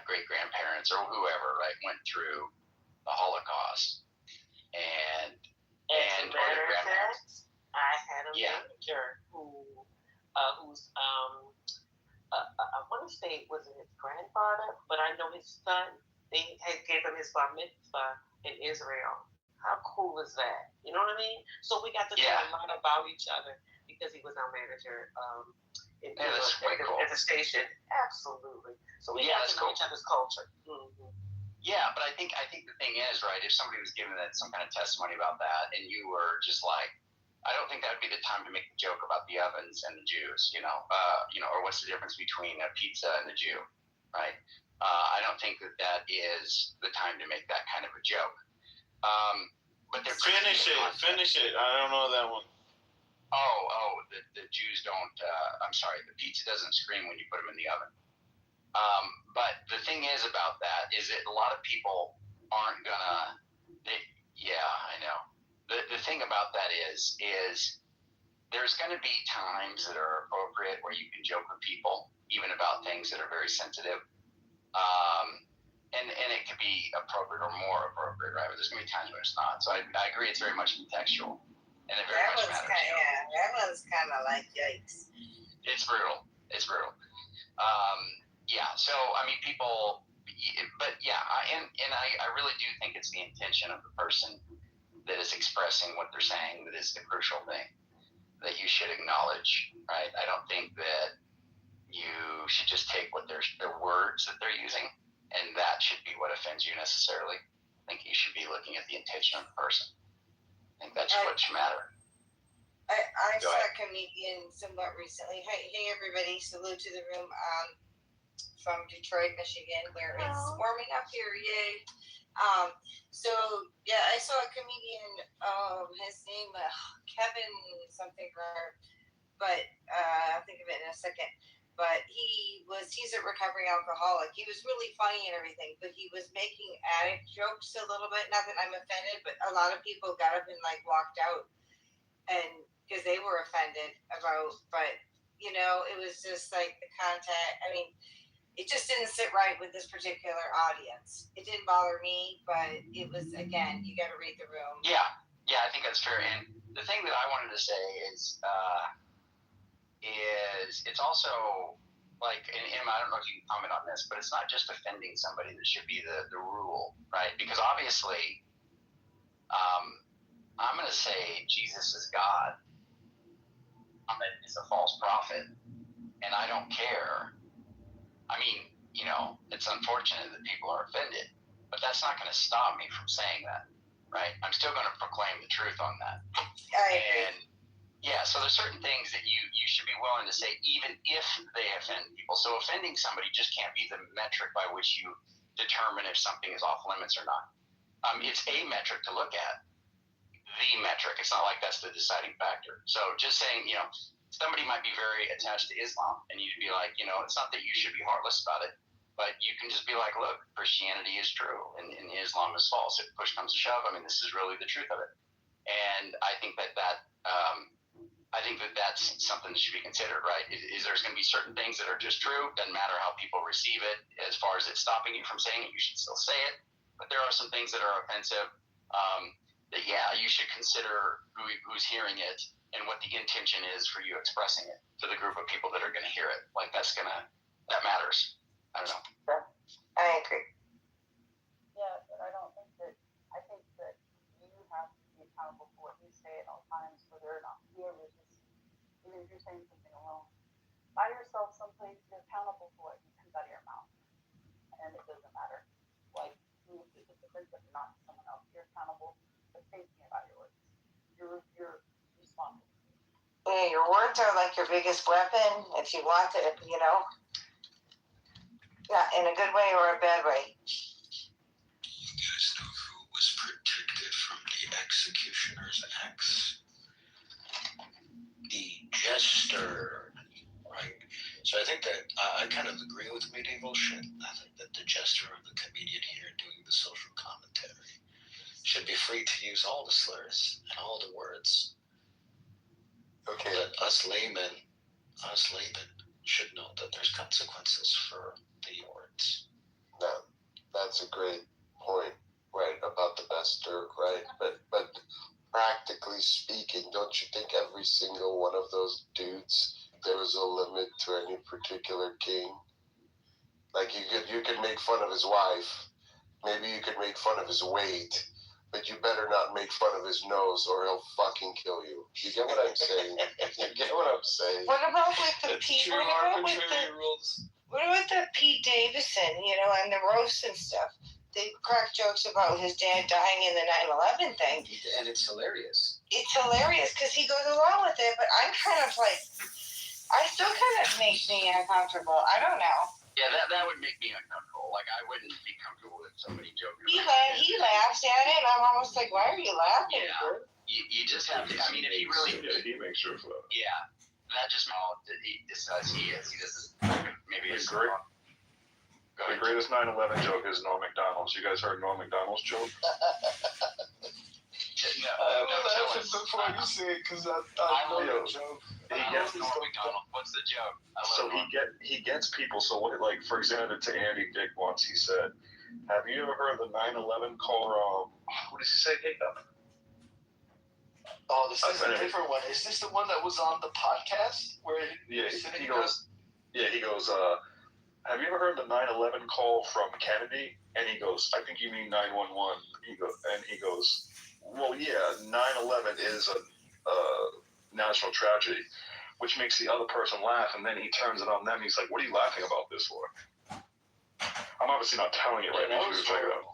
great-grandparents or whoever, right, went through the Holocaust, and or their grandparents. manager who's I want to say was it his grandfather, but I know his son. They gave him his bar mitzvah in Israel. How cool is that? You know what I mean? So we got to learn a lot about each other because he was our manager at the station. Absolutely. So we got to know each other's culture. Mm-hmm. Yeah, but I think the thing is, right, if somebody was giving that some kind of testimony about that and you were just like, I don't think that would be the time to make the joke about the ovens and the Jews, or what's the difference between a pizza and a Jew, right? I don't think that is the time to make that kind of a joke. But they're finish it. I don't know that one. The Jews don't. I'm sorry, the pizza doesn't scream when you put them in the oven. But the thing is about that is that a lot of people aren't gonna. I know. The thing about that is there's going to be times that are appropriate where you can joke with people, even about things that are very sensitive. And it could be appropriate or more appropriate, right? But there's going to be times when it's not. So I agree, it's very much contextual, and it very much matters. That one's kind of like yikes. It's brutal. So I mean, people, but I really do think it's the intention of the person that is expressing what they're saying that is the crucial thing that you should acknowledge, right? I don't think that you should just take what their words that they're using, and that should be what offends you necessarily. I think you should be looking at the intention of the person. I think that's what should matter. I saw a comedian somewhat recently. Hey everybody, salute to the room. From Detroit, Michigan, where it's warming up here. Yay. I saw a comedian, his name, Kevin something, but I'll think of it in a second. But he's a recovering alcoholic. He was really funny and everything, but he was making addict jokes a little bit. Not that I'm offended, but a lot of people got up and walked out, and because they were offended about, but it was just like the content. I mean, it just didn't sit right with this particular audience. It didn't bother me, but it was, again, you got to read the room. Yeah, I think that's fair. And the thing that I wanted to say is it's also like, and Emma, I don't know if you can comment on this, but it's not just offending somebody that should be the rule, right? Because obviously, I'm going to say Jesus is God. Muhammad is a false prophet, and I don't care. I mean, it's unfortunate that people are offended, but that's not going to stop me from saying that, right? I'm still going to proclaim the truth on that. And so there's certain things that you should be willing to say, even if they offend people. So offending somebody just can't be the metric by which you determine if something is off limits or not. It's a metric to look at, the metric. It's not like that's the deciding factor. So just saying, somebody might be very attached to Islam, and you'd be like, it's not that you should be heartless about it, but you can just be like, look, Christianity is true, and Islam is false. If push comes to shove, I mean, this is really the truth of it. And I think that's something that should be considered, right? Is there's going to be certain things that are just true, doesn't matter how people receive it. As far as it stopping you from saying it, you should still say it. But there are some things that are offensive that, you should consider who's hearing it and what the intention is for you expressing it to the group of people that are going to hear it. Like, that matters. I don't know. I agree. Yeah, but I think that you have to be accountable for what you say at all times, whether or not you're religious. Even if you're saying something alone, find yourself someplace you're accountable for what comes out of your mouth. And it doesn't matter. Like, it's different, but not someone else. You're accountable for thinking about your words. You're responsible. Yeah, your words are like your biggest weapon if you want to, yeah, in a good way or a bad way. You guys know who was protected from the executioner's axe? The jester, right? So I think that I kind of agree with medieval shit. I think that the jester or the comedian here doing the social commentary should be free to use all the slurs and all the words. Okay. But us laymen should know that there's consequences for the words. That's a great point, right, about the bester, right? But practically speaking, don't you think every single one of those dudes, there was a limit to any particular king? Like you could make fun of his wife, maybe you could make fun of his weight, but you better not make fun of his nose or he'll fucking kill you. You get what I'm saying? You get what I'm saying? What about with the Pete? What about the Pete Davidson? And the roasts and stuff. They crack jokes about his dad dying in the 9/11 thing, and it's hilarious. It's hilarious because he goes along with it, but I'm kind of like, I still kind of makes me uncomfortable. I don't know. Yeah, that would make me uncomfortable. Like, I wouldn't be comfortable with somebody joking. He laughs at it, and I'm almost like, why are you laughing? Yeah. You just have to. I mean, if he really. Yeah, he makes sure for that. Yeah. That just that he decides he is. He doesn't. Maybe it's great. The greatest 9/11 joke is Norm Macdonald's. You guys heard Norm Macdonald's joke? I'm laughing before you say it because I know the joke. What's the joke? So he gets people. So what? Like for example, to Andy Dick once he said, "Have you ever heard the 9/11 caller? What did he say? Hey, oh, this is a different one. Is this the one that was on the podcast where he goes. Yeah, he goes. Have you ever heard the 9/11 call from Kennedy? And he goes, I think you mean 911. He goes, well, yeah, 9/11 is a national tragedy, which makes the other person laugh. And then he turns it on them. He's like, what are you laughing about this for? I'm obviously not telling you right now. You check it out.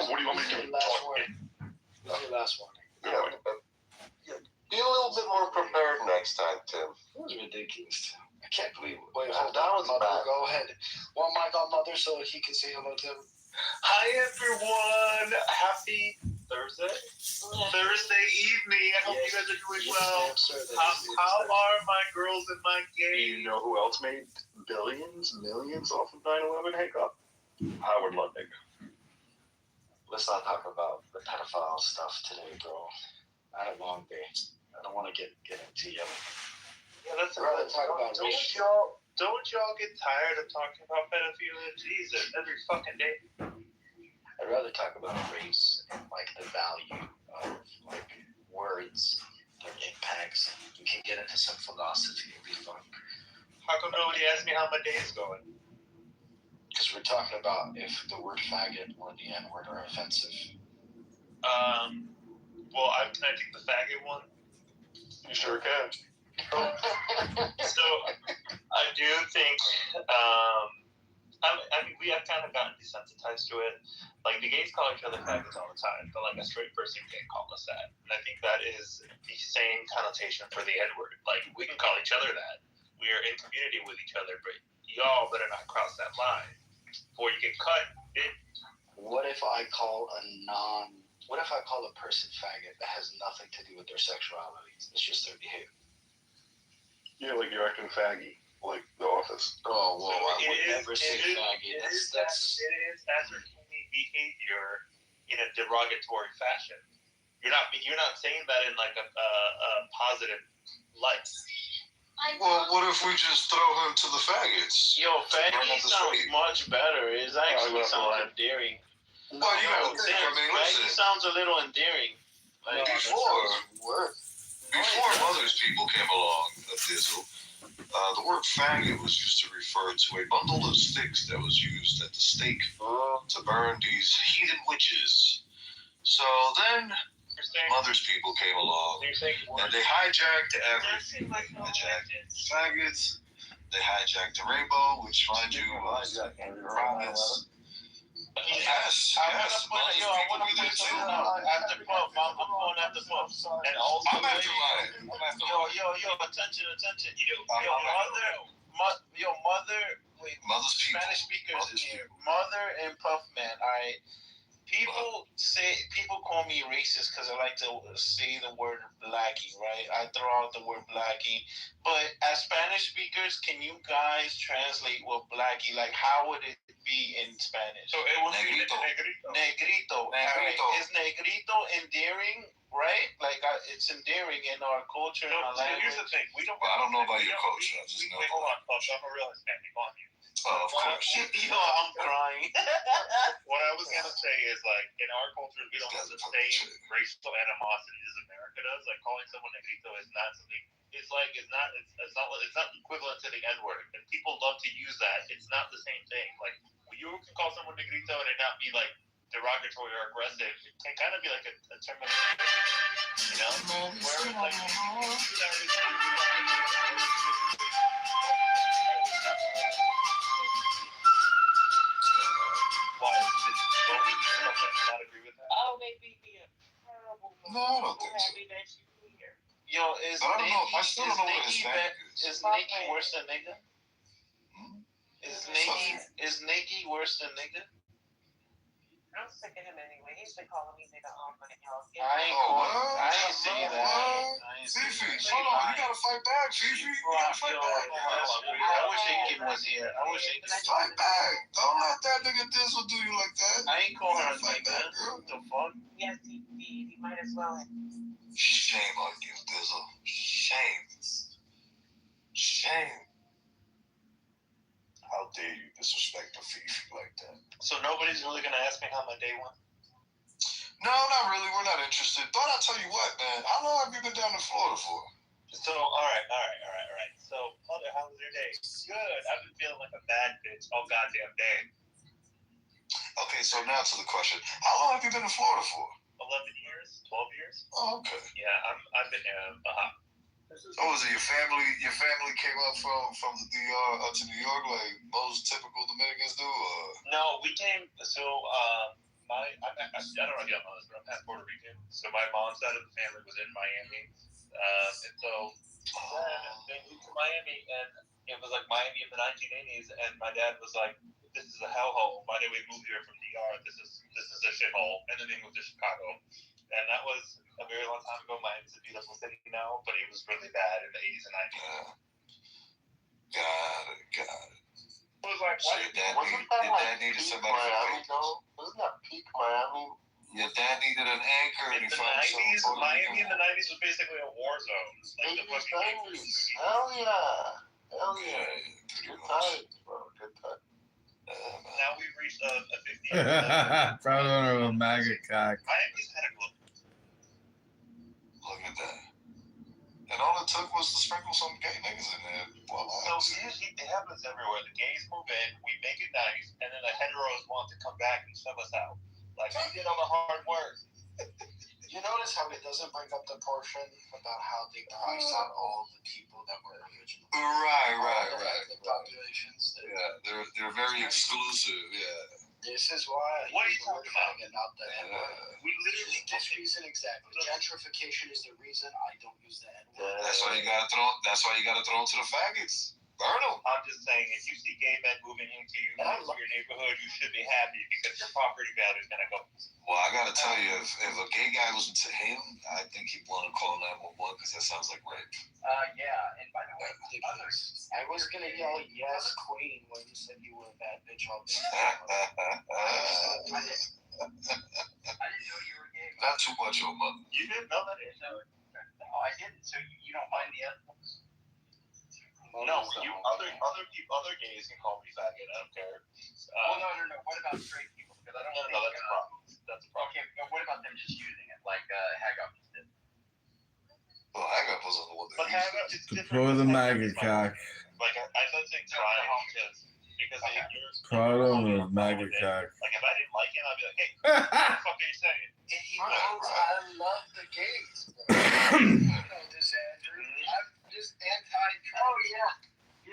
What do you want me to do? Last warning. This is your last warning. Yeah. Be a little bit more prepared next time, Tim. That was ridiculous. I can't believe it. Wait, hold on, Mother. Go ahead. One mic on Mother so he can say hello to him. Hi, everyone. Happy Thursday? Thursday evening. I hope you guys are doing well. How are my girls and my gays? You know who else made billions, millions off of 9/11 hiccup? Howard Ludwig. Let's not talk about the pedophile stuff today, bro. I had a long day. I don't want to get into yelling. Yeah, let's rather talk about don't y'all get tired of talking about pedophilia? Jesus, every fucking day. I'd rather talk about race and like the value of like words, their impacts. We can get into some philosophy. It'd be fun. How come nobody asked me how my day is going? Because we're talking about if the word faggot or the N-word are offensive. Well, can I take the faggot one? You sure can. So, I do think, I mean, we have kind of gotten desensitized to it. Like, the gays call each other faggots all the time, but like a straight person can't call us that. And I think that is the same connotation for the N-word. Like, we can call each other that. We are in community with each other, but y'all better not cross that line before you get cut. What if I call a person faggot that has nothing to do with their sexuality? It's just their behavior. Yeah, like you're acting faggy, like The Office. Oh, well, I would never say faggot. It is ascertaining behavior in a derogatory fashion. You're not saying that in like a positive light. Well, what if we just throw him to the faggots? Yo, faggy sounds much better. It actually sounds endearing. Well, you gotta think. I mean, listen. Faggy sounds a little endearing. Like, before Mother's people came along, Dizzle, the word faggot was used to refer to a bundle of sticks that was used at the stake to burn these heathen witches. So then Mother's people came along and they hijacked everything. They hijacked faggots. They hijacked the rainbow, which, mind you, was promise. Yes. I want to put some after Puff. I'm going after Puff. And also, I'm after mine. Yo, attention. Mother's people. Spanish speakers in here. Mother and Puff Man. All right. People call me racist because I like to say the word blackie, right? I throw out the word blackie. But as Spanish speakers, can you guys translate what blackie, like how would it be in Spanish? So it would be Negrito. Right. Is negrito endearing, right? Like it's endearing in our culture and our language. Here's the thing. I don't know about your culture. I just know. Hold on, Puff. I'm a real Hispanic on you. Oh, of course. Yo, I'm crying. What I was gonna say is like in our culture we don't have the same racial animosity as America does. Like calling someone negrito is not something. It's not equivalent to the N word, and people love to use that. It's not the same thing. Like you can call someone negrito and it not be like derogatory or aggressive. It can kind of be like a term of, you know. Whereas like why did not agree with that? Oh, they beat me up. No, I don't think so. Yo, is But I don't know. I still don't know what Hispanic is. Is Niggy worse than nigga? Is Niggy worse than nigga? I'm sick of him anyway. He's been calling me nigga all night, y'all. I ain't saying that. Fifi, hold on. You gotta fight back, Fifi. You gotta fight back. I wish Aiken was here. I wish Aiken was Fight back. Don't let that nigga Dizzle do you like that. I ain't calling her a nigga. What the fuck? Yes, he did. He might as well have. Shame on you, Dizzle. Shame. Shame. How dare you disrespect the Fifi like that? So nobody's really gonna ask me how my day went? No, not really. We're not interested. But I'll tell you what, man. How long have you been down in Florida for? So, all right. So, Mother, how was your day? Good. I've been feeling like a bad bitch all goddamn day. Okay, so now to the question. How long have you been in Florida for? 11 years? 12 years? Oh, okay. Yeah, I've been here. Oh, was it your family? Your family came up from the DR up to New York like most typical Dominicans do? Or? No, we came. So, I don't know if y'all know this, but I'm half Puerto Rican. So my mom's side of the family was in Miami, and so they moved to Miami, and it was like Miami in the 1980s, and my dad was like, "This is a hellhole. Why did we move here from DR? This is a shithole." And then they moved to Chicago, and that was a very long time ago. Miami's a beautiful city now, but it was really bad in the 80s and 90s. Got it. It was like, so your dad needed somebody Miami, though? Wasn't that peak Miami? Your dad needed an anchor, and he found himself. Miami in the 90s was basically a war zone. Like the fucking 90s. Hell yeah. Good times, bro. Good times. Now we've reached a 50. Proud owner of a maggot cock. Miami's had a glow. Look at that. And all it took was to sprinkle some gay niggas in there. Well, so it happens everywhere. The gays move in, we make it nice, and then the heteros want to come back and shove us out. Like, we did all the hard work. You notice how it doesn't bring up the portion about how they priced out all the people that were original. Right. The populations. Yeah, they're very exclusive. Yeah. This is why. What are you talking about? We literally this reason exactly. Gentrification is the reason I don't use the N-word. That's why you gotta throw them to the faggots. Burn them. I'm just saying, if you see gay men moving into your neighborhood, you should be happy because your property value is gonna go. Well, I gotta tell you, if a gay guy was into him, I think he'd want to call 911 because that sounds like rape. Yeah, and by the way, I was gonna yell yes, queen, when you said you were a bad bitch all day. I didn't know you were gay. Not too much, your mother. You didn't know that? No, I didn't. So you don't mind the other ones? No, other gays can call me faggot. I don't care. No. What about straight people? Because I don't know. No, that's a problem. That's a problem. Okay, but what about them just using it like Hagop just did? Well, Hagop was on the one that used it. Deploy the maggot cock. Like, I don't think trying because you're Proud owner of maggot cock. Like, if I didn't like him, I'd be like, hey, what the fuck are you saying? And he knows I love the gays, bro. You know this, Andrew. I'm just anti-trans. Oh, yeah.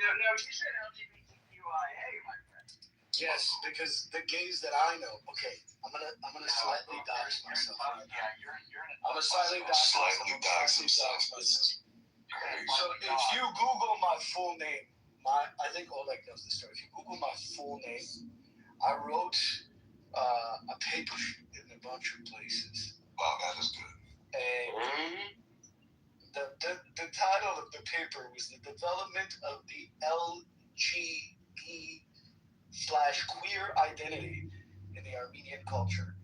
No, you said LGBTQIA, my friend. Yes, because the gays that I know. Okay, I'm gonna slightly dox myself. Yeah, you're I'm gonna slightly dox myself. So if you Google my full name, I think Oleg knows this story. If you Google my full name, I wrote a paper in a bunch of places. Wow, that is good. And the title of the paper was The Development of the LGB/queer Identity in the Armenian Culture.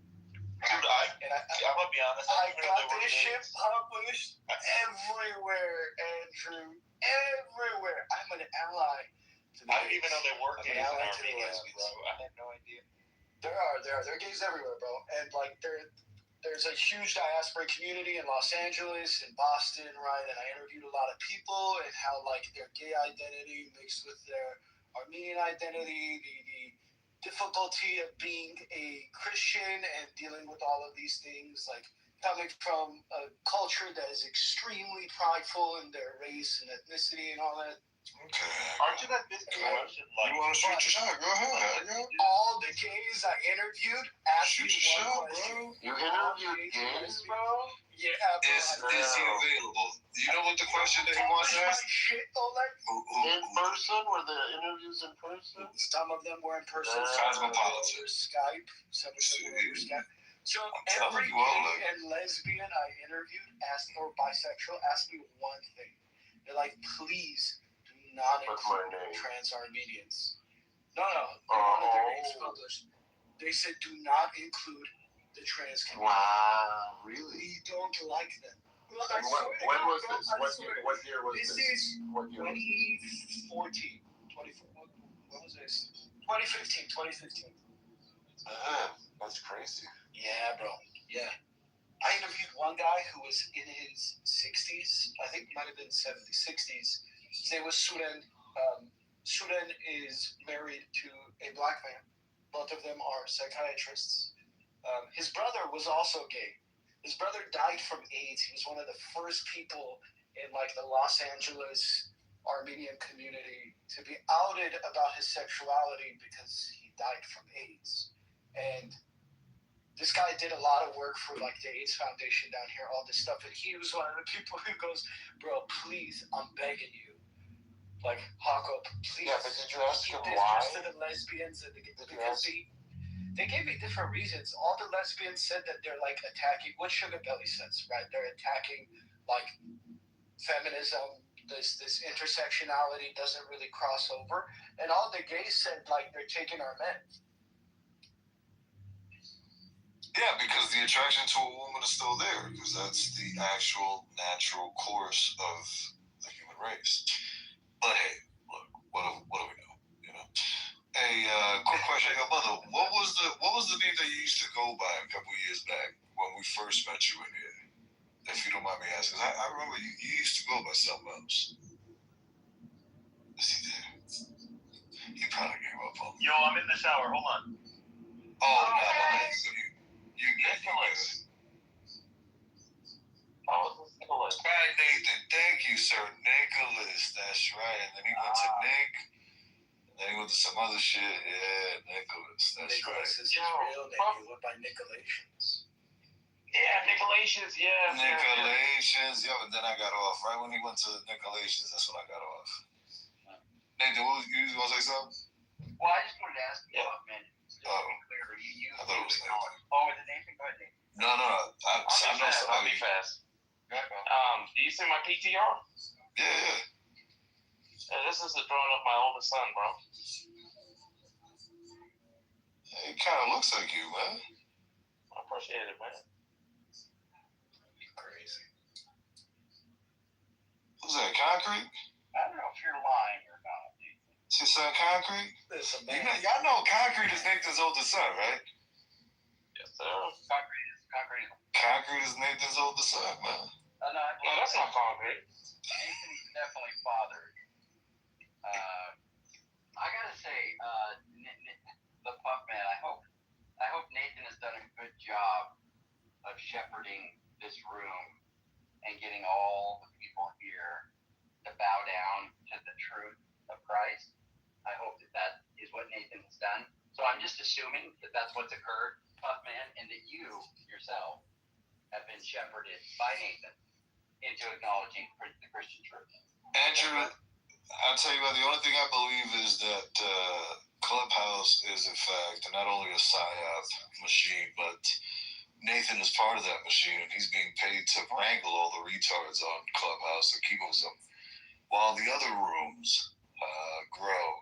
Dude, I'm gonna be honest. I got this shit published everywhere, Andrew. Everywhere. I'm an ally I didn't even know they were gays in I like Armenia, lesbians. bro. I had no idea. There are gays everywhere, bro. And like there's a huge diaspora community in Los Angeles, in Boston, right? And I interviewed a lot of people and how like their gay identity mixed with their Armenian identity, the difficulty of being a Christian and dealing with all of these things, like coming from a culture that is extremely prideful in their race and ethnicity and all that. Okay. Aren't you that disproportion? Like, You want to shoot your shot? Go ahead. All the gays I interviewed asked me one question. You interviewed gays, bro? Yeah, Is he available? Do you know what the question that he wants to ask? Shit, Oleg. In person? Were the interviews in person? Some of them were in person. Cosmopolitan. Skype. Some of them were over Skype. So telling every you all, gay and lesbian I interviewed asked, or bisexual, asked me one thing. They're like, please do not include trans Armenians. No. They wanted their names published. They said, do not include the trans community. Wow, really? We don't like them. Look, And when was this? What year was this? This is What year 2014. What was this? 2015. That's crazy. Yeah, bro. Yeah. I interviewed one guy who was in his 60s. I think it might have been 70s, 60s. His name was Suren. Suren is married to a black man. Both of them are psychiatrists. His brother was also gay. His brother died from AIDS. He was one of the first people in like the Los Angeles Armenian community to be outed about his sexuality because he died from AIDS. And this guy did a lot of work for like the AIDS Foundation down here, all this stuff. And he was one of the people who goes, bro, please, I'm begging you. Like, Hako, please. Yeah, but did you ask him keep this why? just to the lesbians and because they gave me different reasons. All the lesbians said that they're like attacking what Sugar Belly says, right? They're attacking like feminism. This intersectionality doesn't really cross over. And all the gays said like they're taking our men. Yeah, because the attraction to a woman is still there, because that's the actual natural course of the human race. But hey, look, what do we know? You know. Hey, quick question, your mother. What was the name that you used to go by a couple years back when we first met you in here? If you don't mind me asking, I remember you used to go by something else. Is he there? He probably gave up on me. yo, I'm in the shower. Hold on. Oh, no. You Nicholas. Nicholas. Right, Nathan. Thank you, sir. Nicholas. That's right. And then he went to Nick. And then he went to some other shit. Yeah, Nicholas. That's Nicholas right. is his real name. He went by Nicolations. Yeah, Nicolations. Yeah. Nicolations. Yeah, but then I got off. Right when he went to Nicolations, that's when I got off. Nathan, you want to say something? Well, I just wanted to ask you about men. I thought it was Nathan. Oh, is it Nathan? Go ahead, Nathan. No. I know somebody. I'll be fast. Do you see my PTR? Yeah. This is the drawing of my oldest son, bro. It kind of looks like you, man. I appreciate it, man. Crazy. Who's that, Concrete? I don't know if you're lying or not. Is your son Concrete? Listen, You man. know, y'all know Concrete is Nathan's oldest son, right? Yes, sir. Concrete. Concrete is Nathan's oldest son, man. No, that's not concrete. Nathan's definitely fathered. I gotta say, the Puff Man. I hope Nathan has done a good job of shepherding this room and getting all the people here to bow down to the truth of Christ. I hope that is what Nathan has done. So I'm just assuming that that's what's occurred, Puff Man, and that you yourself have been shepherded by Nathan into acknowledging the Christian truth. Andrew, I'll tell you what, the only thing I believe is that Clubhouse is, in fact, not only a PSYOP machine, but Nathan is part of that machine, and he's being paid to wrangle all the retards on Clubhouse to keep them, while the other rooms grow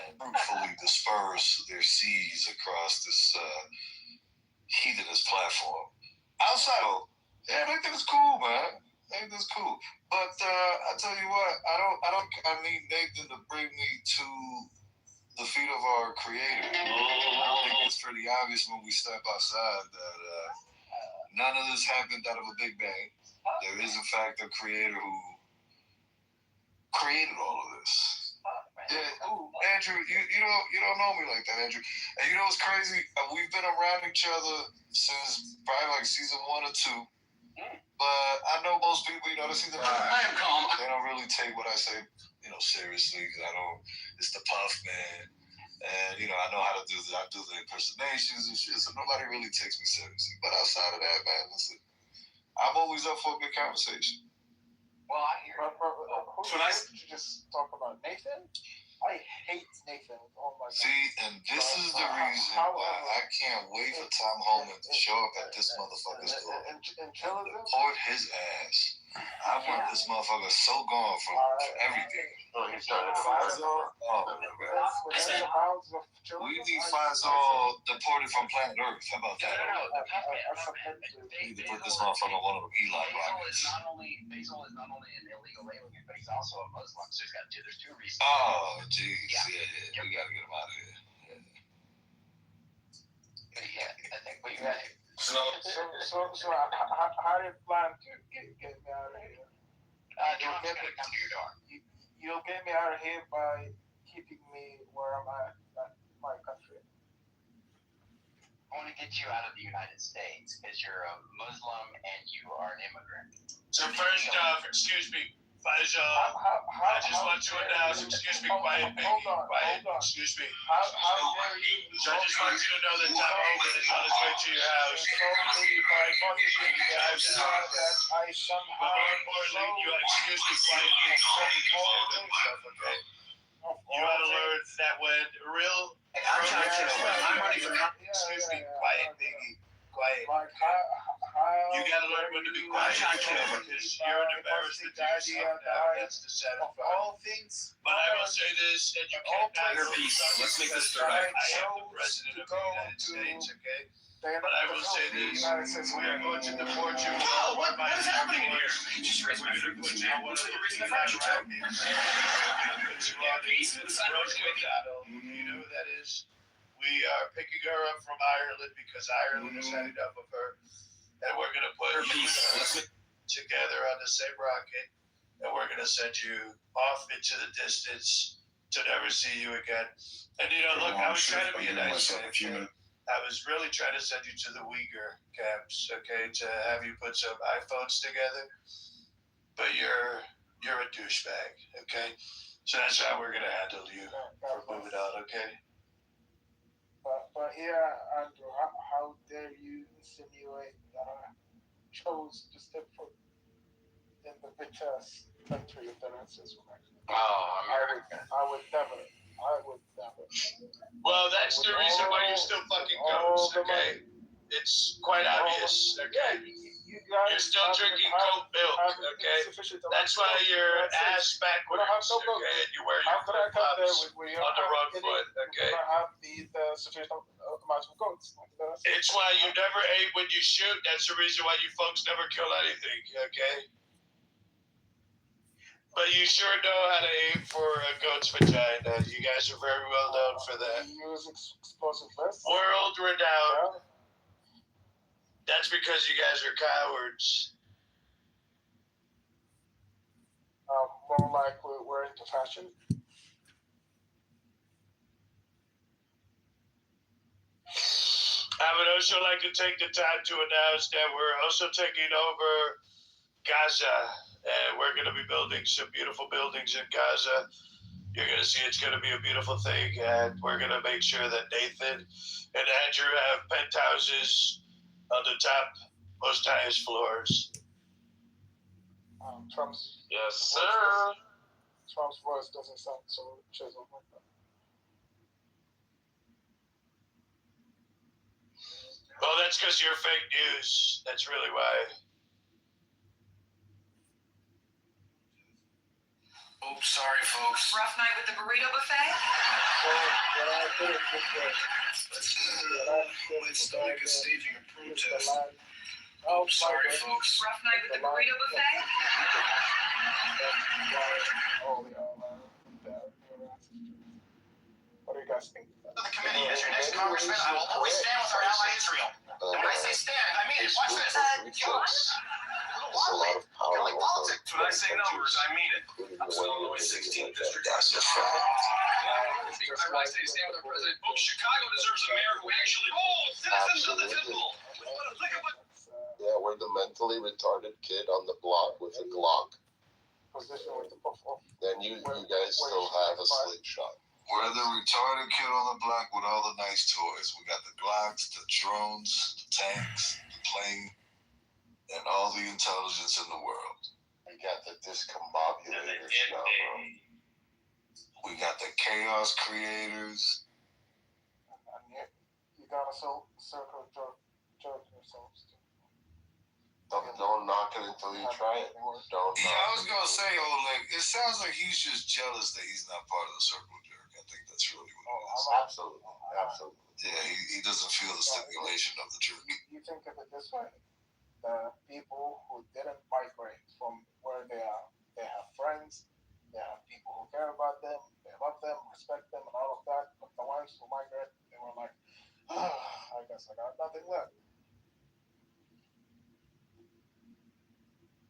and fruitfully disperse their seeds across this heathenist platform. Outside of, yeah, Nathan is cool, man. Hey, like that's cool. But I tell you what, I need Nathan to bring me to the feet of our Creator. I think it's pretty obvious when we step outside that none of this happened out of a big bang. There is, in fact, a Creator who created all of this. Yeah, ooh, Andrew, you don't know me like that, Andrew. And you know what's crazy? We've been around each other since probably like season 1 or 2. But I know most people, they see the. I am calm. They don't really take what I say, seriously. Because it's the puff, man. And I know how to do I do the impersonations and shit. So nobody really takes me seriously. But outside of that, man, listen, I'm always up for a good conversation. Well, I hear you. You just talk about Nathan? I hate Nathan. Oh my God. See, and this is the reason why I can't wait for Tom Holman to show up at this motherfucker's door and report his ass. I want this motherfucker so gone from everything. Oh, he started Faisal? Oh, we need Faisal deported from planet Earth. How about that? We need to put this motherfucker on one of them Eli rockets. Faisal is not only an illegal alien, but he's also a Muslim. So there's 2 reasons. Oh, jeez. Yeah. We gotta get him out of here. Yeah, I think we got it. So how do you plan to get me out of here? Trump's gonna come to your door. You'll get me out of here by keeping me where I'm at my country. I want to get you out of the United States because you're a Muslim and you are an immigrant. So first off, excuse me, Faisal, I just want to announce, excuse me, quiet, baby, quiet, excuse me. How dare you? So I just want you to know that Tom Holman is on his way to your house. But more importantly, you excuse me, quiet, okay? You gotta learn that when real. I'm running for Congress. Excuse me, quiet, Biggie, quiet. You gotta learn when to be quiet because you're an embarrassment to yourself now. That's the sad all things. But I will say this, and you can't not peace. Let's make this third. I am the president of the United States, okay? But I will say this, we are going to deport you. Whoa, what is happening here? Just raise my finger. You know who that is? We are picking her up from Ireland because Ireland has had enough of her. And we're going to put you together on the same rocket. And we're going to send you off into the distance to never see you again. And look, I was trying to be a nice guy. I was really trying to send you to the Uyghur camps, okay, to have you put some iPhones together. But you're a douchebag, okay? So that's how we're gonna handle you for moving on, okay? But yeah, Andrew, how dare you insinuate that I chose to step foot in the richest country of the United. I would never. Well, that's the reason why you're still fucking goats, okay? It's quite obvious, okay? You're still drinking goat milk, okay? That's why your ass backwards, okay? And you wear your flip-flops on the wrong foot, okay? It's why you never ate when you shoot. That's the reason why you folks never kill anything, okay? But you sure know how to aim for a goat's vagina. You guys are very well known for that. World renowned. That's because you guys are cowards. More like we're into fashion. I would also like to take the time to announce that we're also taking over Gaza. And we're going to be building some beautiful buildings in Gaza. You're going to see it's going to be a beautiful thing. And we're going to make sure that Nathan and Andrew have penthouses on the top, most highest floors. Trump's yes, sir. Trump's voice doesn't sound so chiseled like that. Well, that's because you're fake news. That's really why. Oops, sorry, folks. Rough night with the burrito buffet? It's like a staging a protest. Oops, sorry, folks. Rough night with the burrito buffet? What do you guys think? The committee as your next congressman, I will always stand with our ally Israel. And when I say stand, I mean it. Watch this. John? There's a lot of power. Like politics. When I say numbers, I mean it. Illinois 16th district. That's a fact. When I say stand with our president, folks, Chicago deserves a mayor who actually citizens of the temple. Yeah, we're the mentally retarded kid on the block with a Glock. Then you guys still have a slingshot. We're the retarded kid on the block with all the nice toys. We got the Glocks, the drones, the tanks, the plane, and all the intelligence in the world. We got the discombobulator stuff, bro. We got the chaos creators. You gotta circle jerk yourselves too. Don't knock it until you try it. Don't. Yeah, I was gonna say, like, it sounds like he's just jealous that he's not part of the circle jerk. I think that's really what it is. Absolutely. Yeah, he doesn't feel the stimulation of the jerk. You think of it this way: the people who didn't migrate from where they are, they have friends, they have people who care about them, they love them, respect them, and all of that. But the ones who migrate, they were like, I guess I got nothing left.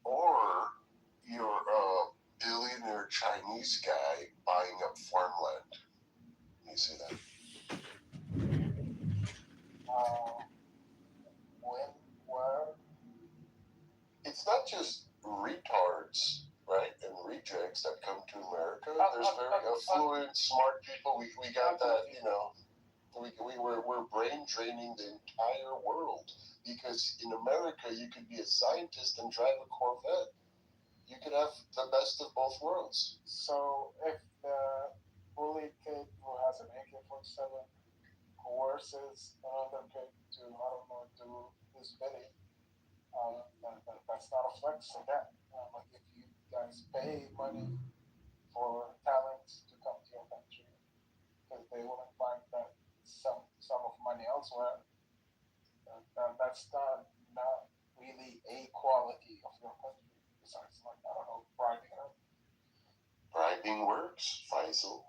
Or you're a billionaire Chinese guy buying up farmland. You see that? When, where? It's not just retards, right, and rejects that come to America. There's very affluent, smart people. We got that, you know. We're brain draining the entire world because in America you could be a scientist and drive a Corvette. You could have the best of both worlds. So if the bully kid who has an AK-47 coerces another kid to, I don't know, do his bidding, that's not a flex again. Like if you guys pay money for talents to come to your country because they wouldn't find that sum of money elsewhere, that's not really a quality of your country. Besides, like, I don't know, bribing them. Bribing works, Faisal.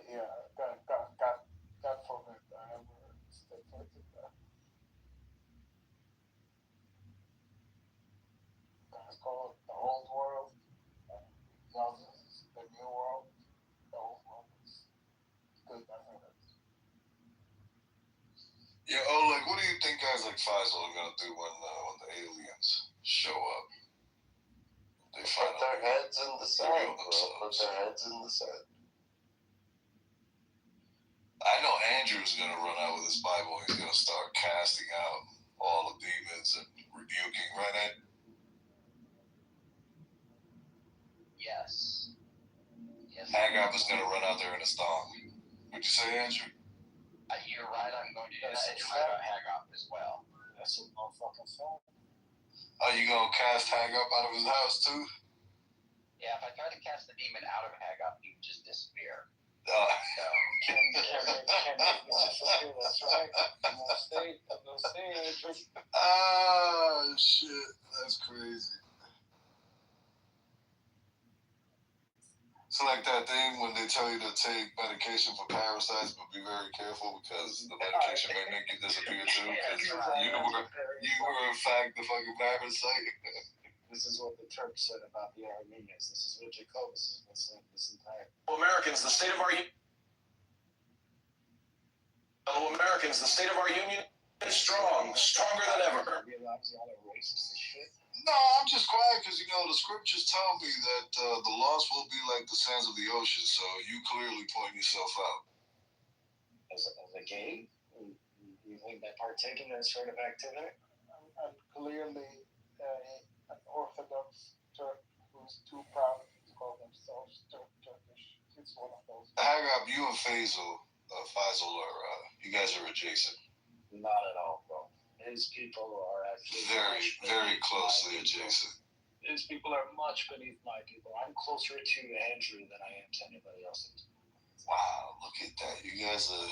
Yeah, God forbid I ever step foot in that. Guys call it the old world. Y'all is the new world. The old world is good. I think that's. Yeah, like, what do you think guys like Faisal are gonna do when the aliens show up? They put their heads in the sand, bro. Put their heads in the sand. I know Andrew's gonna run out with his Bible. He's gonna start casting out all the demons and rebuking, right, Ed? Yes. Hagop is gonna run out there in a storm. What'd you say, Andrew? You're right. I'm going to do that. And you're right about Hagop as well. That's a motherfucking song. Are you gonna cast Hagop out of his house too? Yeah, if I try to cast the demon out of Hagop, he would just disappear. Can disappear, that's right. No stage. Ah, shit. That's crazy. It's like that thing when they tell you to take medication for parasites, but be very careful because the medication may make you disappear too. You were in fact the fucking parasite. This is what the Turk said about the Armenians. This is what Jacobus has been saying this entire. Americans, the state of our union is strong, stronger than ever. Realize y'all are racist as shit. No, I'm just quiet because, you know, the scriptures tell me that the lost will be like the sands of the ocean, so you clearly point yourself out. As a gay, you think that partaking in that sort of activity? I'm clearly an Orthodox Turk who's too proud to call themselves Turkish. It's one of those. Hagop, you and Faisal are, you guys are adjacent. Not at all, bro. His people are actually very closely adjacent. His people are much beneath my people. I'm closer to Andrew than I am to anybody else. Wow, look at that. You guys are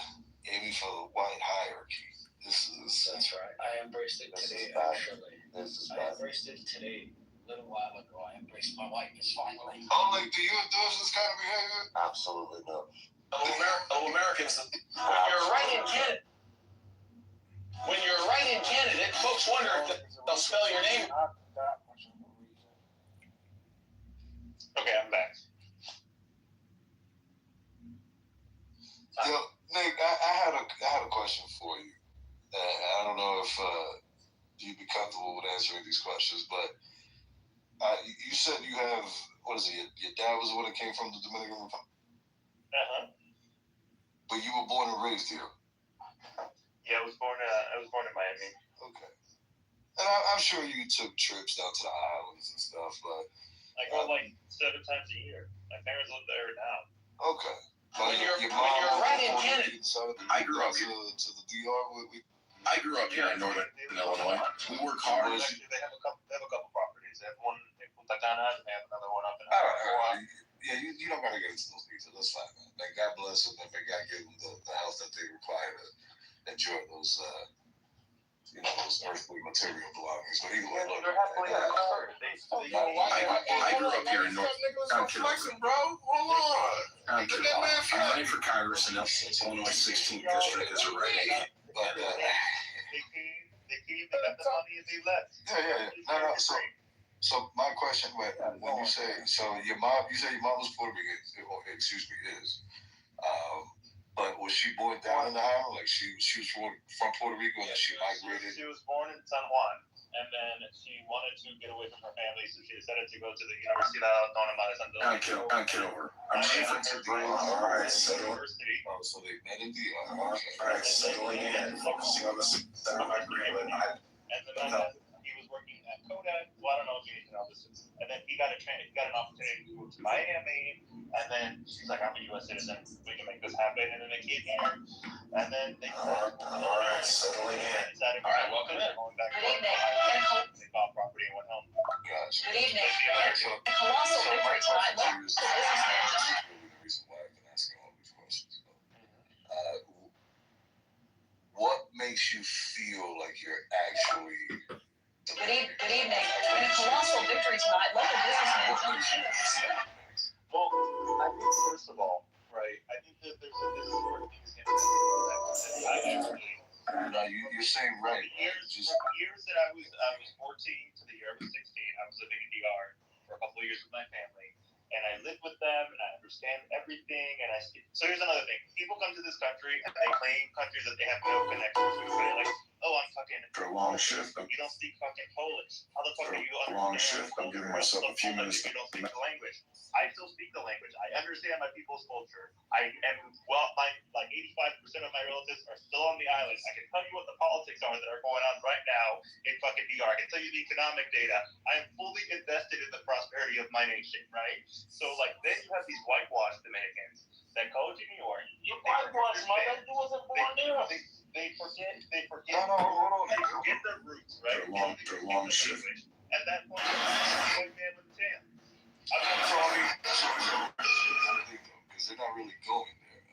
aiming for the white hierarchy. That's right. I embraced it today, actually. This is I embraced it today. A little while ago, I embraced my whiteness finally. Oh, like, do you endorse this kind of behavior? Absolutely no. Americans, when you're a write-in candidate, folks wonder if they'll spell your name. Okay, I'm back. Yo, Nick, I had a question for you. I don't know if you'd be comfortable with answering these questions, but you said you have, what is it? Your dad was the one that came from the Dominican Republic. But you were born and raised here. Yeah, I was born in Miami. Okay. And I'm sure you took trips down to the islands and stuff, but I go like 7 times a year. My parents live there now. okay. But When you're mom right in Canada, I grew up here to the DR. I grew up here in northern Illinois. We work hard. Actually, they have a couple properties. They have one in Punta Cana, and they have another one up in. All right. Yeah, you don't gotta get into those details. That's fine, man. May God bless them, and may God give them the health that they require to enjoy those, those earthly material belongings. But either way, look. They're happily ever. I grew up here in North. I'm kidding, bro. Hold on. I'm running for Congress in Illinois 16th district as a write-in. But They got the money and they left. yeah. No. So my question, when you say, your mom, you say your mom was Puerto Rican, or excuse me, is. But was she born down in the island? Like she was from Puerto Rico and then she migrated? She was born in San Juan, and then she wanted to get away from her family, so she decided to go to the Universidad Autónoma de Santo Domingo. On Kitover. I'm chiefing to the Alright, University. Oh, so they met in DR. Okay. Alright, settling in, focusing on the center of my grade. And then he was working at Kodak. Well, I don't know if you need to know this. And then he got an opportunity to go to Miami. And then she's like, I'm a U.S. citizen. We can make this happen. And then they came here. And then they Alright, settling in. Alright, welcome in. Going back Good evening. They bought property and went home. Gotcha. Good evening. So Colossal my victory tonight. question to you is, Welcome to businessman John. this is really the reason why I've been asking all these questions. What makes you feel like you're actually Good evening. In a colossal victory tonight. Welcome to businessman John. Well, I think first of all, right, I think that this is where things get you're saying right. Years that I was 14 to the year I was 16, I was living in DR for a couple of years with my family, and I lived with them, and I understand everything, and so here's another thing. People come to this country, and they claim countries that they have no connections with. They're like, oh, I'm fucking... For a long shift. You don't speak fucking Polish. How the fuck For are you a long shift. I'm giving myself a few minutes. You don't speak the language. I still speak the language. I understand my people's culture. I am, well, like 85% of my relatives are still on the island. I can tell you what the politics are that are going on right now in fucking DR. I can tell you the economic data. I am fully invested in the prosperity of my nation, right? So, like, then you have these whitewashed Dominicans that go to New York. You whitewashed, my man. You wasn't born there. They forget hold on. They forget their roots, right? For a long shift. At that point, you're a white man with a tan. Because they're not really going there.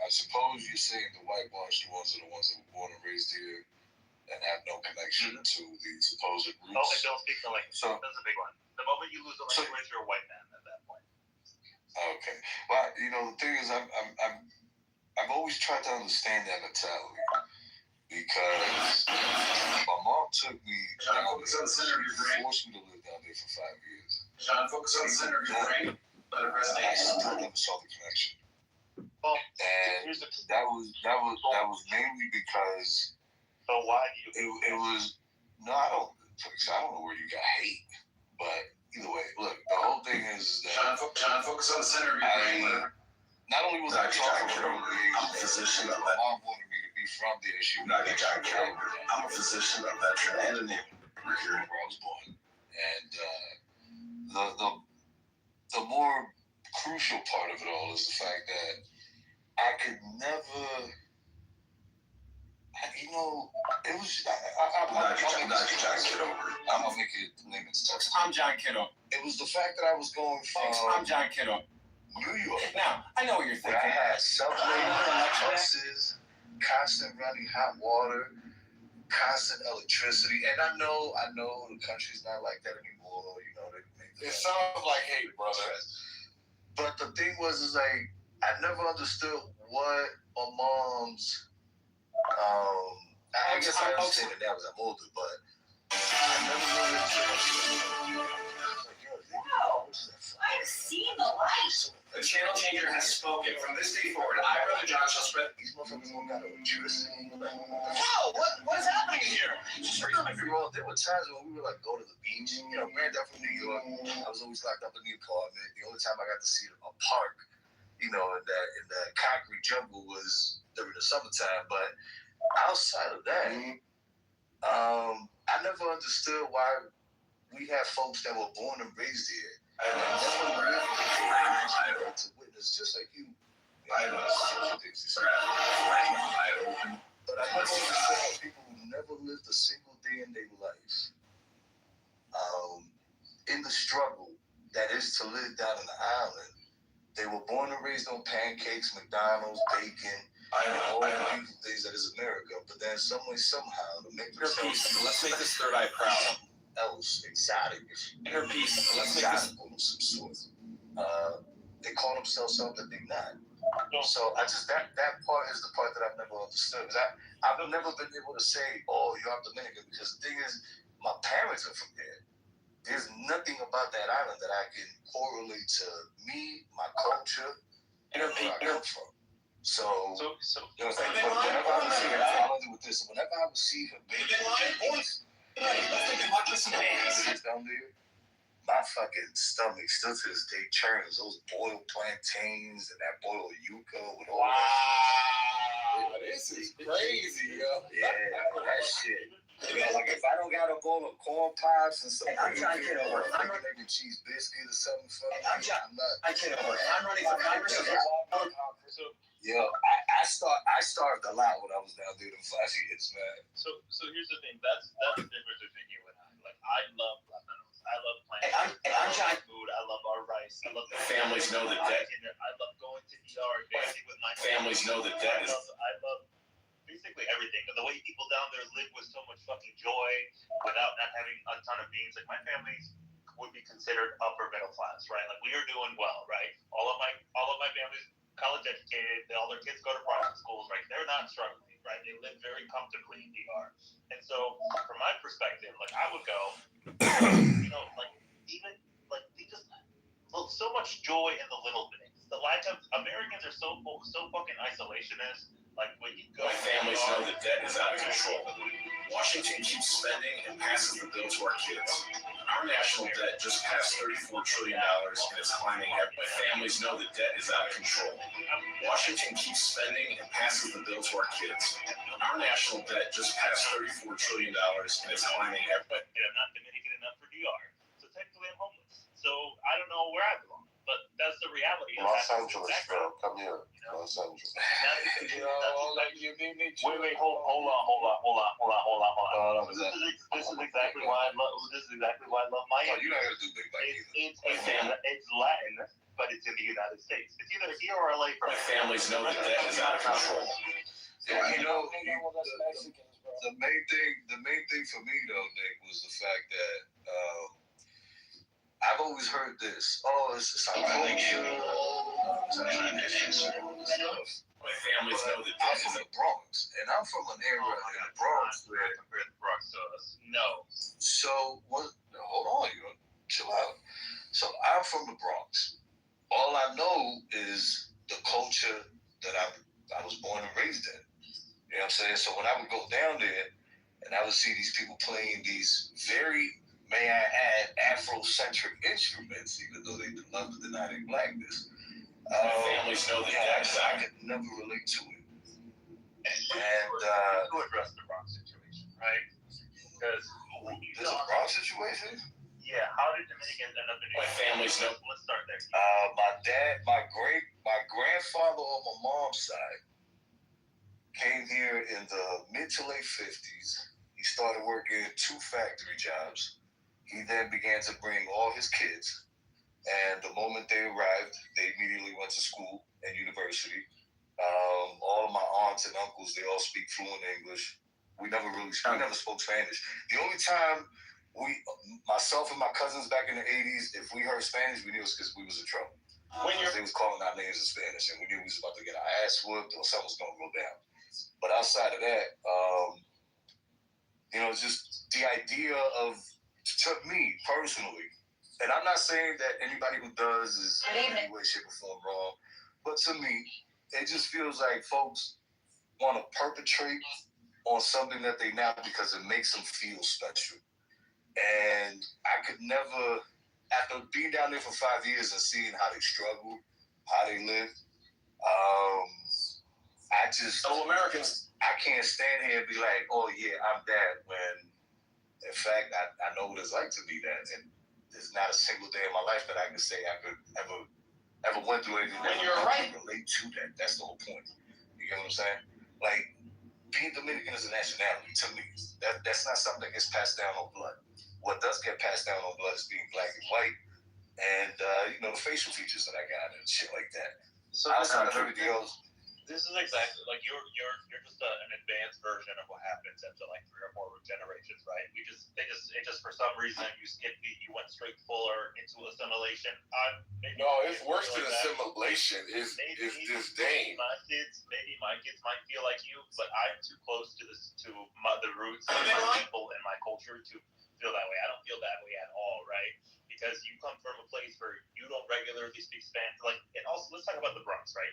I suppose you're saying the whitewashed ones are the ones that were born and raised here and have no connection to the supposed roots. Oh, they don't speak the language. So that's a big one. The moment you lose the language, you're a white man at that point. Okay. Well, the thing is, I've always tried to understand that mentality because my mom took me down there, forced me to live down there for 5 years. John, focus on the center of your brain. Let it resonate. I still never saw the connection. Well, and that was mainly because. So why do you? It was no, I don't know where you got hate, but either way, look, the whole thing is that John, focus on the center of your brain. Not only was I talking from I'm a physician of my mom wanted me to be from there. She was John Kitover. I'm a physician, a veteran, and a neighbor here where I was born, and the more crucial part of it all is the fact that I could never, it was. I'm John Kitover. I'm gonna make it limits. I'm John Kitover. It was the fact that I was going from. I'm John Kitover. New York. Now, I know what you're thinking. I had subway buses, constant running hot water, constant electricity. And I know the country's not like that anymore. You know, it sounds like hate, brother. But the thing is like, I never understood what my mom's. I guess I understand it now as I'm older, but I never really understood. I've seen the light. The channel changer has spoken. From this day forward, I, Brother John, shall spread. These motherfuckers don't got electricity. Whoa! What is happening here? There were times when we would like go to the beach. You know, granddad from New York. I was always locked up in the apartment. The only time I got to see a park, you know, in the concrete jungle was during the summertime. But outside of that, I never understood why we have folks that were born and raised here. And never lived to witness, just like you. I know things you said. But I never understood people who never lived a single day in their life. In the struggle that is to live down in the island, they were born and raised on pancakes, McDonald's, bacon, all the beautiful things that is America. But then some way, somehow, to make themselves let's make this third eye proud. Else exotic, Inner peace. Let's make exotic of some sort. They call themselves something they're not. So I just that part is the part that I've never understood. Because I've never been able to say, "Oh, you're Dominican," because the thing is, my parents are from there. There's nothing about that island that I can correlate to me, my culture, and where I come from. So you know, whenever I would see her, I'll do with this. Whenever I would see her baby boys. Down there, my fucking stomach still to this day churns. Those boiled plantains and that boiled yuca with all that. This is crazy, yo. Yeah, that shit. You know, like if I don't got a bowl of corn pops and some maybe cheese biscuit or something for me, I'm running for Congress. Yo, I starved a lot when I was down there in 5 years, man. So here's the thing. That's the difference between you and I. Like I love Latinos. I love planting. I'm trying food. I love our rice. I love families know that debt. I love going to ER, dancing with my families know that debt is. I love basically everything. The way people down there live with so much fucking joy without not having a ton of means. Like my family would be considered upper middle class, right? Like we are doing well, right? All of my family's college educated, all their kids go to private schools, right? They're not struggling, right? They live very comfortably in DR. And so, from my perspective, like I would go, you know, like even like they just so much joy in the little things. The lack of Americans are so fucking isolationist. Like when you go, my families know that debt is out of control. Washington keeps spending and passes the bill to our kids. Our national debt just passed $34 trillion and it's climbing. My families know that debt is out of control. Washington keeps spending and passes the bill to our kids. Our national debt just passed $34 trillion and it's climbing. But I'm not Dominican enough for DR, so technically I'm homeless. So I don't know where I belong, but that's the reality. Los Angeles, bro. Come here, Los Angeles. Wait, hold on. This is exactly why I love Miami. Oh, you're not gonna do big bite either. It's Latin, but it's in the United States. It's either here or LA. My families know that debt is out of control. Yeah, you know, the main thing for me though, Nick, was the fact that I've always heard this. Oh, it's our culture. My families know that I'm from the Bronx, and I'm from an area in the Bronx where compare the Bronx to us. No. So what? Hold on, you chill out. So I'm from the Bronx. All I know is the culture that I was born and raised in. You know what I'm saying? So when I would go down there and I would see these people playing these very, may I add, Afrocentric instruments, even though they love to deny their blackness. Families know that I could never relate to it. And who addressed the Bronx situation, right? Because there's a Bronx situation? Yeah, how did Dominicans end up in my families know? Let's start there. My grandfather on my mom's side came here in the mid to late 50s. He started working 2 factory jobs. He then began to bring all his kids. And the moment they arrived, they immediately went to school and university. All of my aunts and uncles, they all speak fluent English. We never spoke Spanish. The only time myself and my cousins back in the 80s, if we heard Spanish, we knew it was because we was in trouble. They was calling our names in Spanish, and we knew we was about to get our ass whooped or something was going to go down. But outside of that, just the idea of, to me personally, and I'm not saying that anybody who does is in any way, shape, or form wrong, but to me, it just feels like folks want to perpetrate on something that they now because it makes them feel special. And I could never, after being down there for 5 years and seeing how they struggle, how they live, Americans, I can't stand here and be like, oh yeah, I'm that, when in fact, I know what it's like to be that. And there's not a single day in my life that I can say I could ever went through anything that I can relate to that. That's the whole point. You get what I'm saying? Like, being Dominican is a nationality to me. That's not something that gets passed down on blood. What does get passed down on blood is being black and white, and the facial features that I got and shit like that. So outside of everything else, this is exactly like you're just an advanced version of what happens after like 3 or 4 generations, right? They just for some reason you went straight fuller into assimilation. No, it's worse than assimilation. It's disdain. Maybe my kids might feel like you, but I'm too close to the roots of my people and my culture to feel that way. I don't feel that way at all, right? Because you come from a place where you don't regularly speak Spanish. Like, and also, let's talk about the Bronx, right?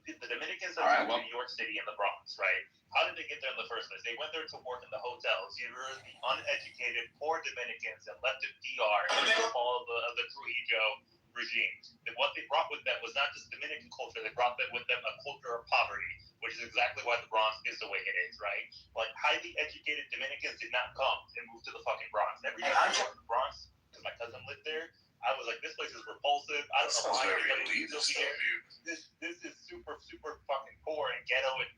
The Dominicans that moved to New York City and the Bronx, right? How did they get there in the first place? They went there to work in the hotels. You were the uneducated, poor Dominicans that left in PR and the fall of the Trujillo regime. And what they brought with them was not just Dominican culture. They brought with them a culture of poverty, which is exactly why the Bronx is the way it is, right? Like, highly educated Dominicans did not come and move to the fucking Bronx. Every time I went to the Bronx, because my cousin lived there, I was like, this place is repulsive. I don't know why anybody lives here. This is super, super fucking poor and ghetto. And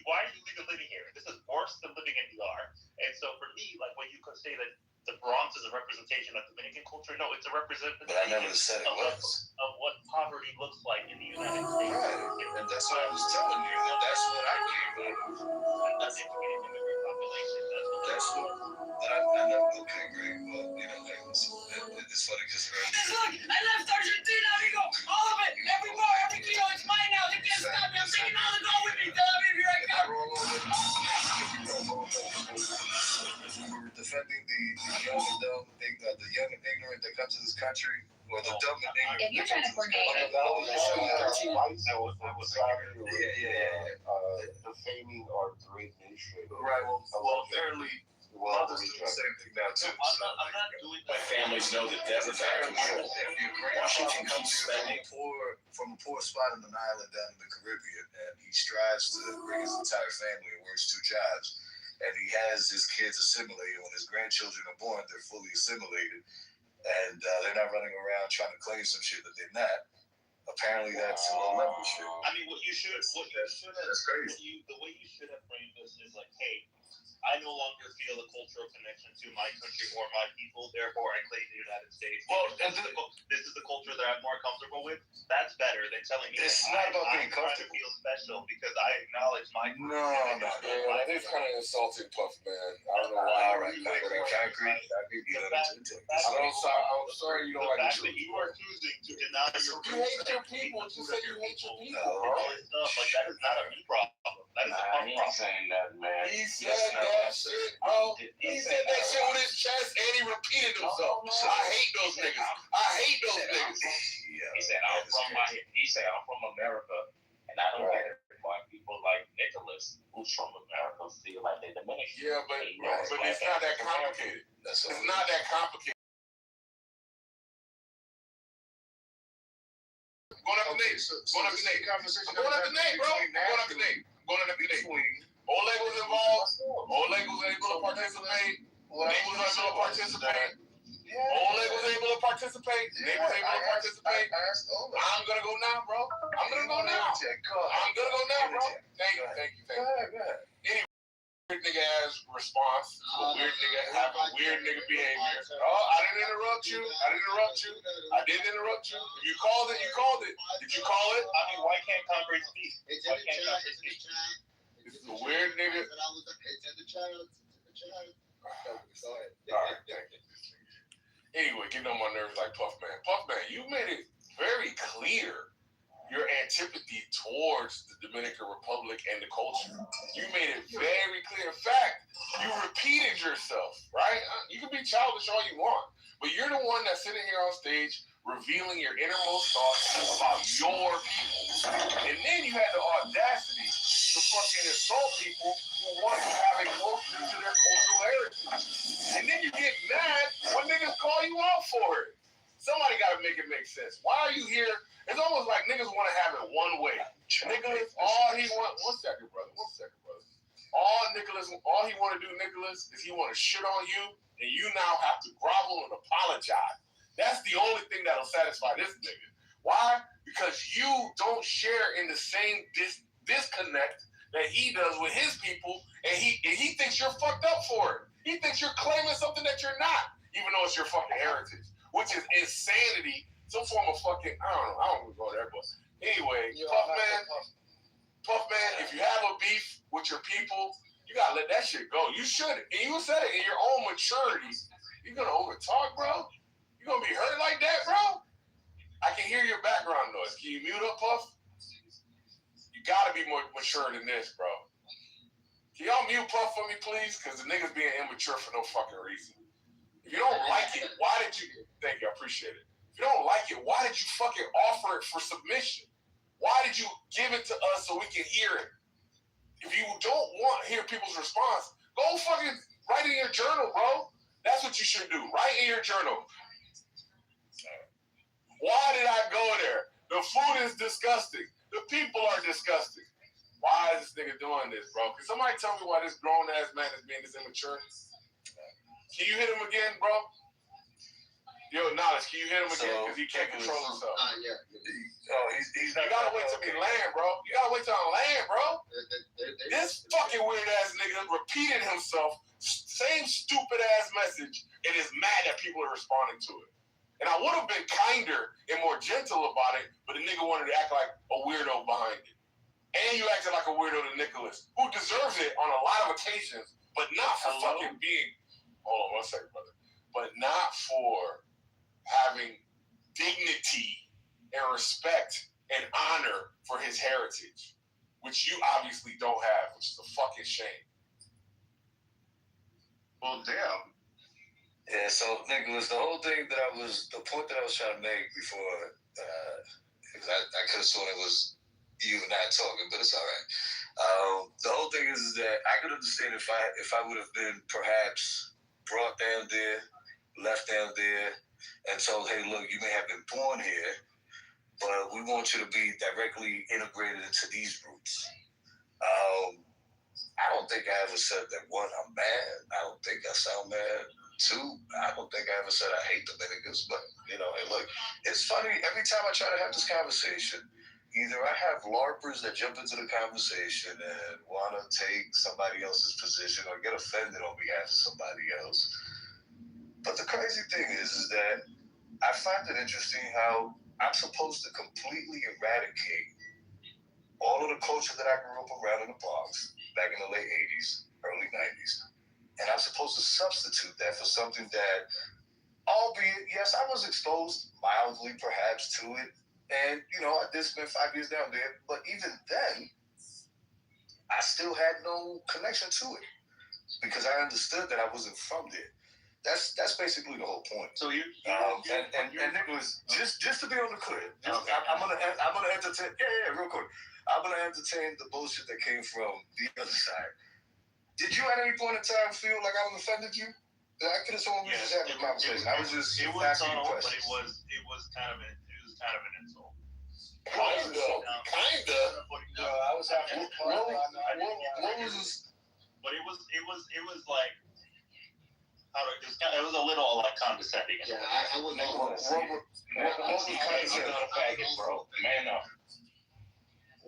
why are you even living here? This is worse than living in DR. And so for me, like, when you could say that the Bronx is a representation of Dominican culture, no, it's a representation but I never said it was. Of what poverty looks like in the United States. Right. And that's what I was telling you. That's what I came out of. Uneducated immigrant population. That's what. But I never. Okay, great. Well, it's funny because look, I left Argentina, amigo. All of it. Every bar, every kilo, it's mine now. They can't stop me. I'm taking all the gold with me. Tell me here I come. We were defending the young and dumb, the young and ignorant that come to this country, or the dumb and ignorant. If you're trying to coordinate, defaming our great nation. Right. Well, apparently. Well, others do the same thing now too. I'm not doing that. Families know that death is out of control. Washington comes from a poor spot on an island down in the Caribbean, and he strives to bring his entire family and works 2 jobs. And he has his kids assimilated. When his grandchildren are born, they're fully assimilated, and they're not running around trying to claim some shit that they're not. Apparently, that's low level shit. I mean, that's crazy. The way you should have framed this is like, hey, I no longer feel a cultural connection to my country or my people, therefore I claim the United States. Well, this is the culture that I'm more comfortable with. That's better than telling me it's not about being comfortable. I feel special because I acknowledge my No. It's kind of insulting, Puff, man. I don't know why. All right, I agree. I'm sorry you don't like the fact that you are choosing to deny your You hate your people. You said you hate your people. Like, that is not a me problem. That is a punk problem. Saying that, man. He said that shit, bro. He said that shit with his chest and he repeated himself. I hate those niggas. He said, I'm from America, and I don't get it why people like Nicholas, who's from America, feel like they're Dominican. Yeah, but it's not that complicated. It's not that complicated. Going up the name, bro. Oleg was involved. Oleg was able to participate. Nate was able to participate. Oleg was able to participate. Nate was able to participate. I'm gonna go now, bro. I'm gonna go now, bro. Thank you. Any weird nigga has response to a weird nigga having weird nigga behavior. Oh, I didn't interrupt you. If you called it, you called it. Did you call it? I mean, why can't Congress speak? It's in the chat. This is a weird nigga. Alright, thank you. Anyway, getting on my nerves like Puff Man. Puff Man, you made it very clear your antipathy towards the Dominican Republic and the culture. You made it very clear. In fact, you repeated yourself, right? You can be childish all you want, but you're the one that's sitting here on stage revealing your innermost thoughts about your people. And then you had the audacity to fucking insult people who want to have a closeness to their cultural heritage. And then you get mad when niggas call you out for it. Somebody got to make it make sense. Why are you here? It's almost like niggas want to have it one way. Nicholas, all he want, one second, brother. All he want to do, Nicholas, is he want to shit on you, and you now have to grovel and apologize. That's the only thing that'll satisfy this nigga. Why? Because you don't share in the same disconnect that he does with his people, and he thinks you're fucked up for it. He thinks you're claiming something that you're not, even though it's your fucking heritage, which is insanity. Some form of fucking, I don't want to go there, but anyway, Puff Man, if you have a beef with your people, you gotta let that shit go. You should, and you said it in your own maturity. You're gonna overtalk, bro? You gonna be hurt like that, bro? I can hear your background noise. Can you mute up, Puff? You gotta be more mature than this, bro. Can y'all mute Puff for me, please? Because the nigga's being immature for no fucking reason. If you don't like it, why did you... Thank you, I appreciate it. If you don't like it, why did you fucking offer it for submission? Why did you give it to us so we can hear it? If you don't want to hear people's response, go fucking write in your journal, bro. That's what you should do. Write in your journal. Why did I go there? The food is disgusting. The people are disgusting. Why is this nigga doing this, bro? Can somebody tell me why this grown-ass man is being this immature? Can you hit him again, bro? Yo, Knowledge, can you hit him again? Because he can't control himself. Yeah. He's not. You gotta wait till he land, bro. You gotta wait till I land, bro. This fucking weird-ass nigga repeated himself, same stupid-ass message, and is mad that people are responding to it. And I would have been kinder and more gentle about it, but the nigga wanted to act like a weirdo behind it. And you acted like a weirdo to Nicholas, who deserves it on a lot of occasions, but not for fucking being... Hold on one second, brother. But not for having dignity and respect and honor for his heritage, which you obviously don't have, which is a fucking shame. Well, damn. Yeah, so Nicholas, the point that I was trying to make before, because I could have sworn it was you and I talking, but it's all right. The whole thing is that I could understand if I would have been perhaps brought down there, left down there, and told, hey, look, you may have been born here, but we want you to be directly integrated into these roots. I don't think I ever said that. One, I'm mad. I don't think I sound mad. Two, I don't think I ever said I hate the Dominicans, but, and look, it's funny, every time I try to have this conversation, either I have LARPers that jump into the conversation and want to take somebody else's position or get offended on behalf of somebody else. But the crazy thing is that I find it interesting how I'm supposed to completely eradicate all of the culture that I grew up around in the Bronx back in the late 80s, early 90s. And I'm supposed to substitute that for something that, albeit, yes, I was exposed mildly perhaps to it. And, I did spend 5 years down there. But even then, I still had no connection to it because I understood that I wasn't from there. That's basically the whole point. So and Nicholas, just to be on the clear, I'm gonna entertain. Yeah, real quick. I'm gonna entertain the bullshit that came from the other side. Did you at any point in time feel like I was offended you? I could have told we just having a conversation. I was just asking you questions. But it was kind of an insult. Kinda. I was having. What was this? But it was like. It was a little like condescending. Yeah, I wouldn't want to see it. I'm not a faggot, bro. Man up.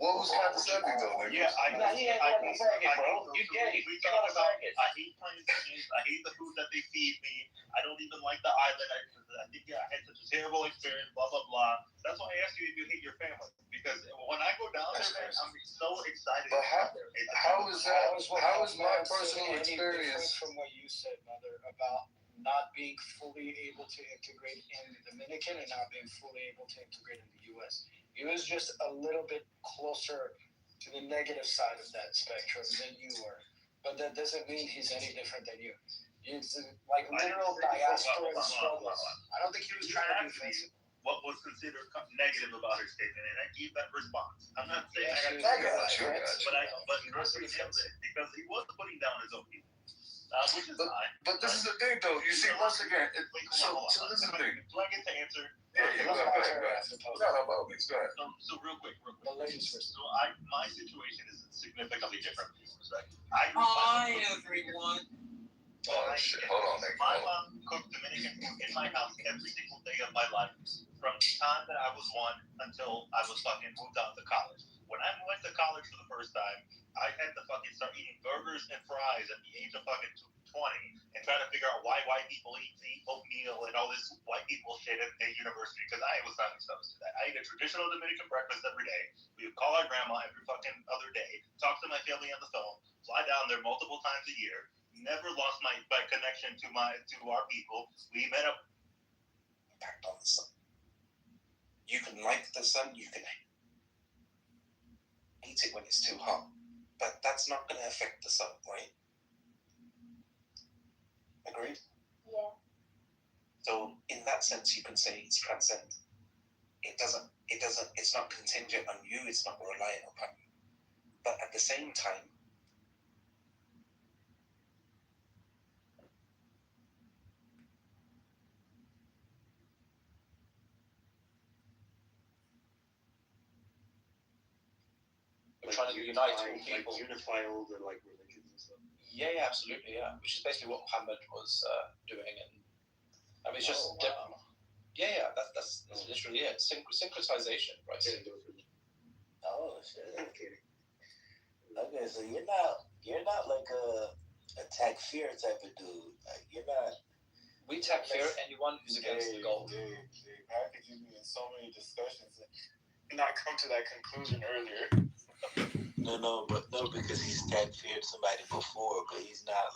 What was condescending though? Like, Yeah, I hate bro. You gay. We talk about. I hate playing games. I hate the food that they feed me. I don't even like the island. I think I had such a terrible experience. Blah blah blah. That's why I asked you if you hate your family, because when I go down there, man, I'm so excited. But how is that? How is my personal experience from what you said, Mother, about not being fully able to integrate in the Dominican and not being fully able to integrate in the U.S.? He was just a little bit closer to the negative side of that spectrum than you were. But that doesn't mean he's any different than you. It's like literal diaspora struggles. I don't think he was trying to be offensive. What was considered negative about her statement, and I gave that response. I'm not saying I got you. But because he was putting down his own people. Which is fine. But this is the thing, though. You see, once again, so this is the thing. Do I get to answer? Yeah, go ahead. So real quick. The ladies first. So my situation is significantly different from yours, right? Hi, everyone. Oh, shit. Hold on, Nick. My mom cooked Dominican food in my house every single day of my life, from the time that I was 1 until I was fucking moved out to college. When I went to college for the first time, I had to fucking start eating burgers and fries at the age of fucking 20 and try to figure out why white people eat oatmeal and all this white people shit at university, because I was not exposed to that. I ate a traditional Dominican breakfast every day. We would call our grandma every fucking other day, talk to my family on the phone, fly down there multiple times a year. Never lost my connection to our people. We met up. Impact on the sun. You can like the sun, you can hate it when it's too hot, but that's not going to affect the sun, right? Agreed? Yeah. So in that sense, you can say it's transcendent. It's not contingent on you, it's not reliant upon you. But at the same time, we're trying to unite all people. Like unify all the religions and stuff. Yeah, absolutely, yeah. Which is basically what Muhammad was doing, and I mean, it's just that's literally it. Syncretization, right? Oh shit! Okay, so you're not like a takfir type of dude. Like you're not. We takfir anyone who's against the goal. They packaging me in so many discussions and not come to that conclusion earlier. No, because he's takfired somebody before, but he's not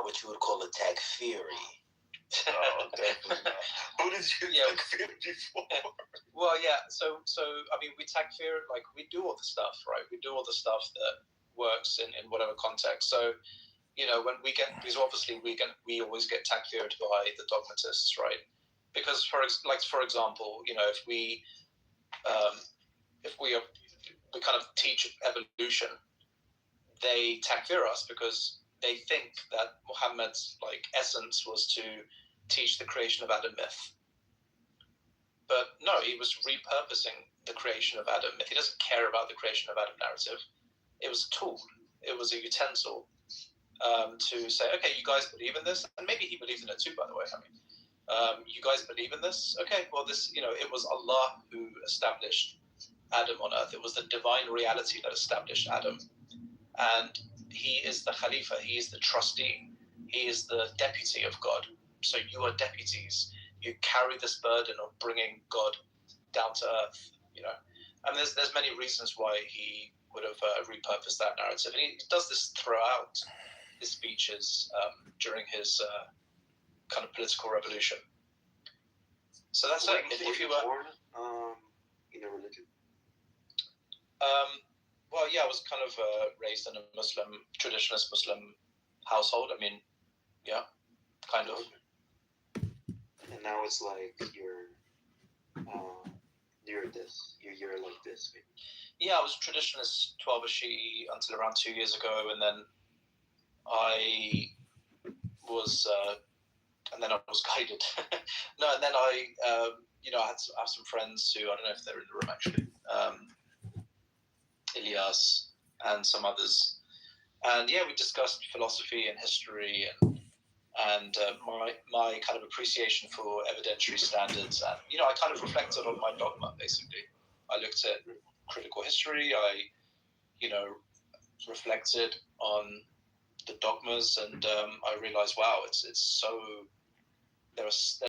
what you would call a takfiri. Oh, definitely not. Who did you takfir before? Well, yeah. So I mean, we takfir, like we do all the stuff, right? We do all the stuff that works in whatever context. So, you know, when we get, because obviously we always get takfired by the dogmatists, right? Because for example, you know, if we kind of teach evolution, they takfir us because they think that Muhammad's essence was to teach the creation of Adam myth. But no, he was repurposing the creation of Adam myth. He doesn't care about the creation of Adam narrative. It was a tool. It was a utensil to say, okay, you guys believe in this, and maybe he believed in it too, by the way. I mean, you guys believe in this? Okay, well, this, you know, it was Allah who established Adam on earth. It was the divine reality that established Adam, and he is the Khalifa. He is the trustee. He is the deputy of God. So you are deputies. You carry this burden of bringing God down to earth. You know, and there's many reasons why he would have repurposed that narrative, and he does this throughout his speeches during his kind of political revolution. So that's it. If you were born in a religion. Well, yeah, I was kind of raised in a traditionalist Muslim household. I mean, yeah, kind of. And now it's like you're this. You're like this. Maybe. Yeah, I was traditionalist 12-Shi'i until around 2 years ago, and then I was guided. No, and then I had some friends who, I don't know if they're in the room actually, Ilyas and some others, and yeah, we discussed philosophy and history and my kind of appreciation for evidentiary standards, and I kind of reflected on my dogma. Basically, I looked at critical history. I, reflected on the dogmas, and I realized, wow, it's so there's